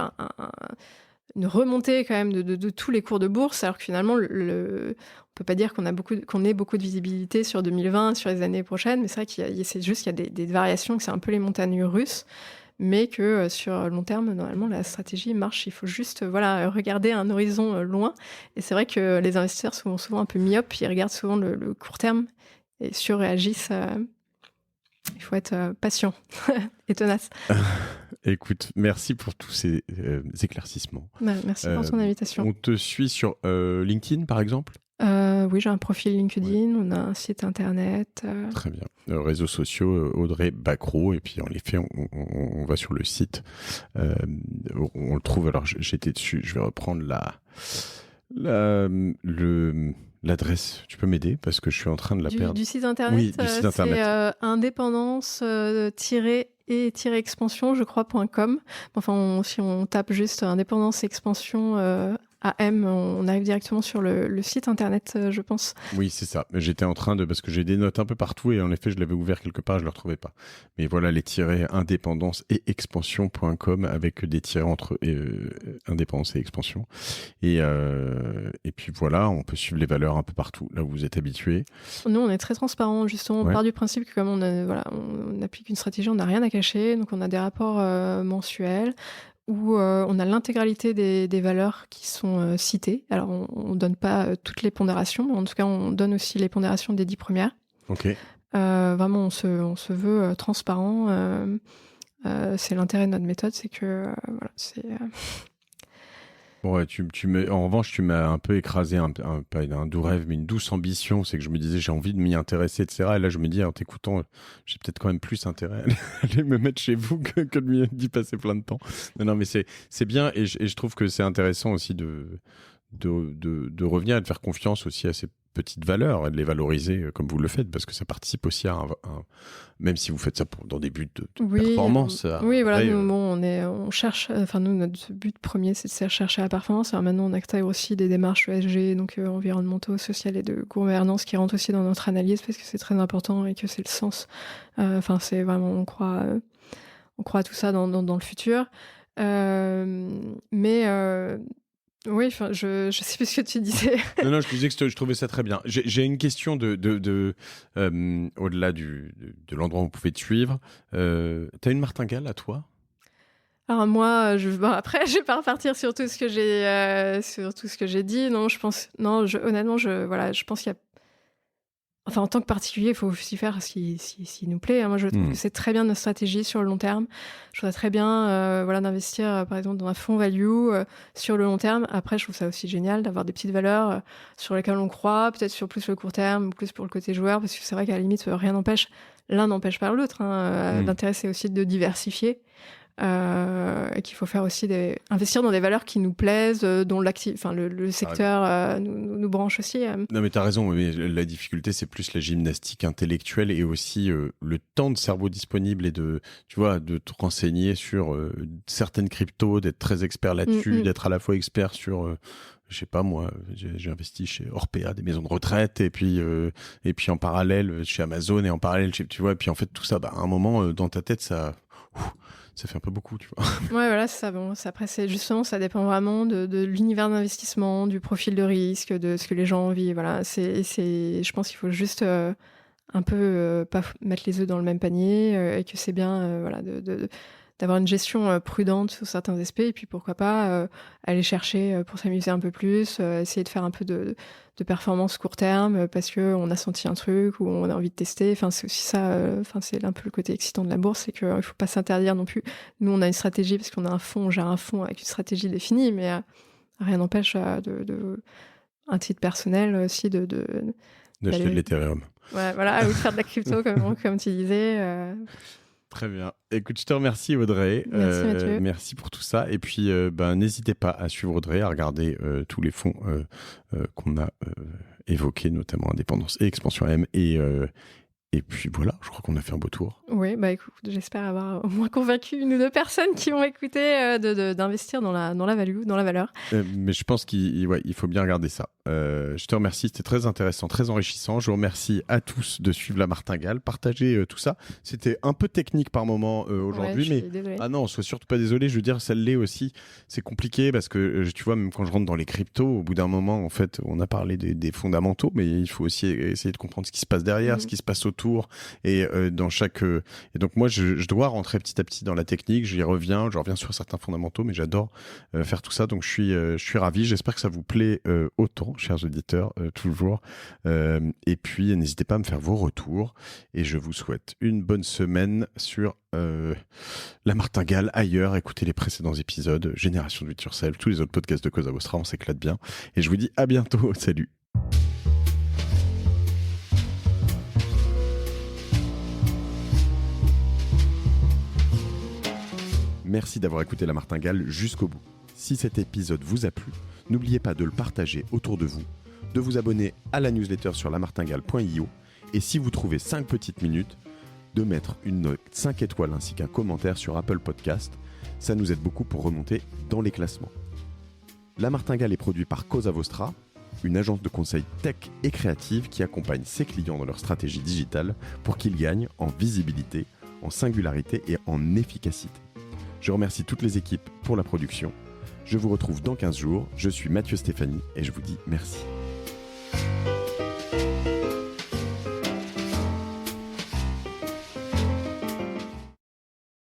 une remontée quand même de tous les cours de bourse, alors que finalement, on peut pas dire qu'on ait beaucoup de visibilité sur 2020, sur les années prochaines, mais c'est vrai c'est juste qu'il y a des variations, que c'est un peu les montagnes russes, mais que sur le long terme, normalement, la stratégie marche. Il faut juste regarder un horizon loin. Et c'est vrai que les investisseurs sont souvent un peu myopes, ils regardent souvent le court terme et surréagissent. Il faut être patient et tenace. Écoute, merci pour tous ces éclaircissements. Merci pour ton invitation. On te suit sur LinkedIn, par exemple ? Oui, j'ai un profil LinkedIn, on a un site internet. Très bien. Réseaux sociaux, Audrey Bacro. Et puis, en effet, on va sur le site. On le trouve. Alors, j'étais dessus. Je vais reprendre l'adresse. Tu peux m'aider parce que je suis en train de la perdre. Du site internet. Oui, du site internet. C'est indépendance-expansion, je crois, .com. Enfin, si on tape juste indépendance expansion AM, on arrive directement sur le site internet, je pense. Oui, c'est ça. J'étais en train parce que j'ai des notes un peu partout et en effet, je l'avais ouvert quelque part, je ne le retrouvais pas. Mais voilà, les tirets indépendance et expansion.com avec des tirets entre indépendance et expansion. Et puis voilà, on peut suivre les valeurs un peu partout, là où vous êtes habitués. Nous, on est très transparent, justement. On part du principe que comme on applique une stratégie, on n'a rien à cacher. Donc, on a des rapports mensuels où on a l'intégralité des valeurs qui sont citées. Alors, on ne donne pas toutes les pondérations, mais en tout cas, on donne aussi les pondérations des 10 premières. Ok. Vraiment, on se veut transparent. C'est l'intérêt de notre méthode, c'est que c'est... Bon, ouais, en revanche, tu m'as un peu écrasé, pas un doux rêve, mais une douce ambition. C'est que je me disais, j'ai envie de m'y intéresser, etc. Et là, je me dis, en t'écoutant, j'ai peut-être quand même plus intérêt à aller me mettre chez vous que d'y passer plein de temps. Non, mais c'est bien. Et je trouve que c'est intéressant aussi de revenir et de faire confiance aussi à ces petites valeurs et de les valoriser comme vous le faites, parce que ça participe aussi à même si vous faites ça dans des buts de performance. Oui, voilà, nous, on cherche, nous, notre but premier, c'est de chercher la performance. Alors maintenant, on intègre aussi des démarches ESG, donc environnementaux, sociales et de gouvernance qui rentrent aussi dans notre analyse parce que c'est très important et que c'est le sens. C'est vraiment, on croit à tout ça dans le futur. Oui, je sais plus ce que tu disais. Non, je disais que je trouvais ça très bien. J'ai une question au-delà de l'endroit où vous pouvez te suivre. T'as une martingale à toi ? Alors moi, après, je vais pas repartir sur tout ce que j'ai dit. Non, honnêtement, je pense qu'il y a. Enfin, en tant que particulier, il faut aussi faire ce qui nous plaît. Moi, je trouve que c'est très bien notre stratégie sur le long terme. Je trouve ça très bien d'investir, par exemple, dans un fonds value sur le long terme. Après, je trouve ça aussi génial d'avoir des petites valeurs sur lesquelles on croit, peut-être sur plus le court terme, ou plus pour le côté joueur, parce que c'est vrai qu'à la limite, rien n'empêche. L'un n'empêche pas l'autre. L'intérêt, c'est aussi de diversifier. Et qu'il faut faire aussi investir dans des valeurs qui nous plaisent, dont le secteur nous branche aussi. Non mais t'as raison, mais la difficulté c'est plus la gymnastique intellectuelle et aussi le temps de cerveau disponible et de te renseigner sur certaines cryptos, d'être très expert là-dessus, d'être à la fois expert sur je sais pas moi, j'ai investi chez Orpea, des maisons de retraite, et puis en parallèle chez Amazon, et en parallèle tu vois, et puis en fait tout ça, à un moment dans ta tête ça fait un peu beaucoup, tu vois. Ouais, voilà, c'est ça. Bon, après, ça dépend vraiment de l'univers d'investissement, du profil de risque, de ce que les gens ont envie. Voilà, je pense qu'il faut juste un peu pas mettre les œufs dans le même panier et que c'est bien d'avoir une gestion prudente sur certains aspects, et puis pourquoi pas aller chercher pour s'amuser un peu plus, essayer de faire un peu de performance court terme parce qu'on a senti un truc ou on a envie de tester. Enfin, c'est aussi ça, c'est un peu le côté excitant de la bourse, c'est qu'il ne faut pas s'interdire non plus. Nous, on a une stratégie parce qu'on a on gère un fonds avec une stratégie définie, mais rien n'empêche un titre personnel aussi d'acheter de l'Ethereum. Ouais, voilà, ou de faire de la crypto comme tu disais. Très bien. Écoute, je te remercie Audrey. Merci Mathieu. Merci pour tout ça. Et puis, n'hésitez pas à suivre Audrey, à regarder tous les fonds qu'on a évoqués, notamment Indépendance et Expansion AM. Et puis voilà, je crois qu'on a fait un beau tour. Oui, écoute, j'espère avoir au moins convaincu une ou deux personnes qui vont écouter d'investir dans la value, dans la valeur. Mais je pense qu'il faut bien regarder ça. Je te remercie, c'était très intéressant, très enrichissant. Je vous remercie à tous de suivre La Martingale, partager tout ça. C'était un peu technique par moment aujourd'hui, mais désolée. Ah non, sois surtout pas désolé. Je veux dire, ça l'est aussi. C'est compliqué parce que tu vois, même quand je rentre dans les cryptos, au bout d'un moment, en fait, on a parlé des fondamentaux, mais il faut aussi essayer de comprendre ce qui se passe derrière, ce qui se passe autour, et dans chaque. Et donc moi, je dois rentrer petit à petit dans la technique. Je reviens sur certains fondamentaux, mais j'adore faire tout ça. Donc je suis ravi. J'espère que ça vous plaît autant, chers auditeurs, toujours. Et puis, n'hésitez pas à me faire vos retours. Et je vous souhaite une bonne semaine sur La Martingale, ailleurs. Écoutez les précédents épisodes, Génération de Yourself, tous les autres podcasts de Cosa Vostra. On s'éclate bien. Et je vous dis à bientôt. Salut. Merci d'avoir écouté La Martingale jusqu'au bout. Si cet épisode vous a plu, n'oubliez pas de le partager autour de vous, de vous abonner à la newsletter sur lamartingale.io, et si vous trouvez 5 petites minutes, de mettre une note 5 étoiles ainsi qu'un commentaire sur Apple Podcast. Ça nous aide beaucoup pour remonter dans les classements. La Martingale est produit par Cosa Vostra, une agence de conseil tech et créative qui accompagne ses clients dans leur stratégie digitale pour qu'ils gagnent en visibilité, en singularité et en efficacité. Je remercie toutes les équipes pour la production. Je vous retrouve dans 15 jours. Je suis Mathieu Stéphanie et je vous dis merci.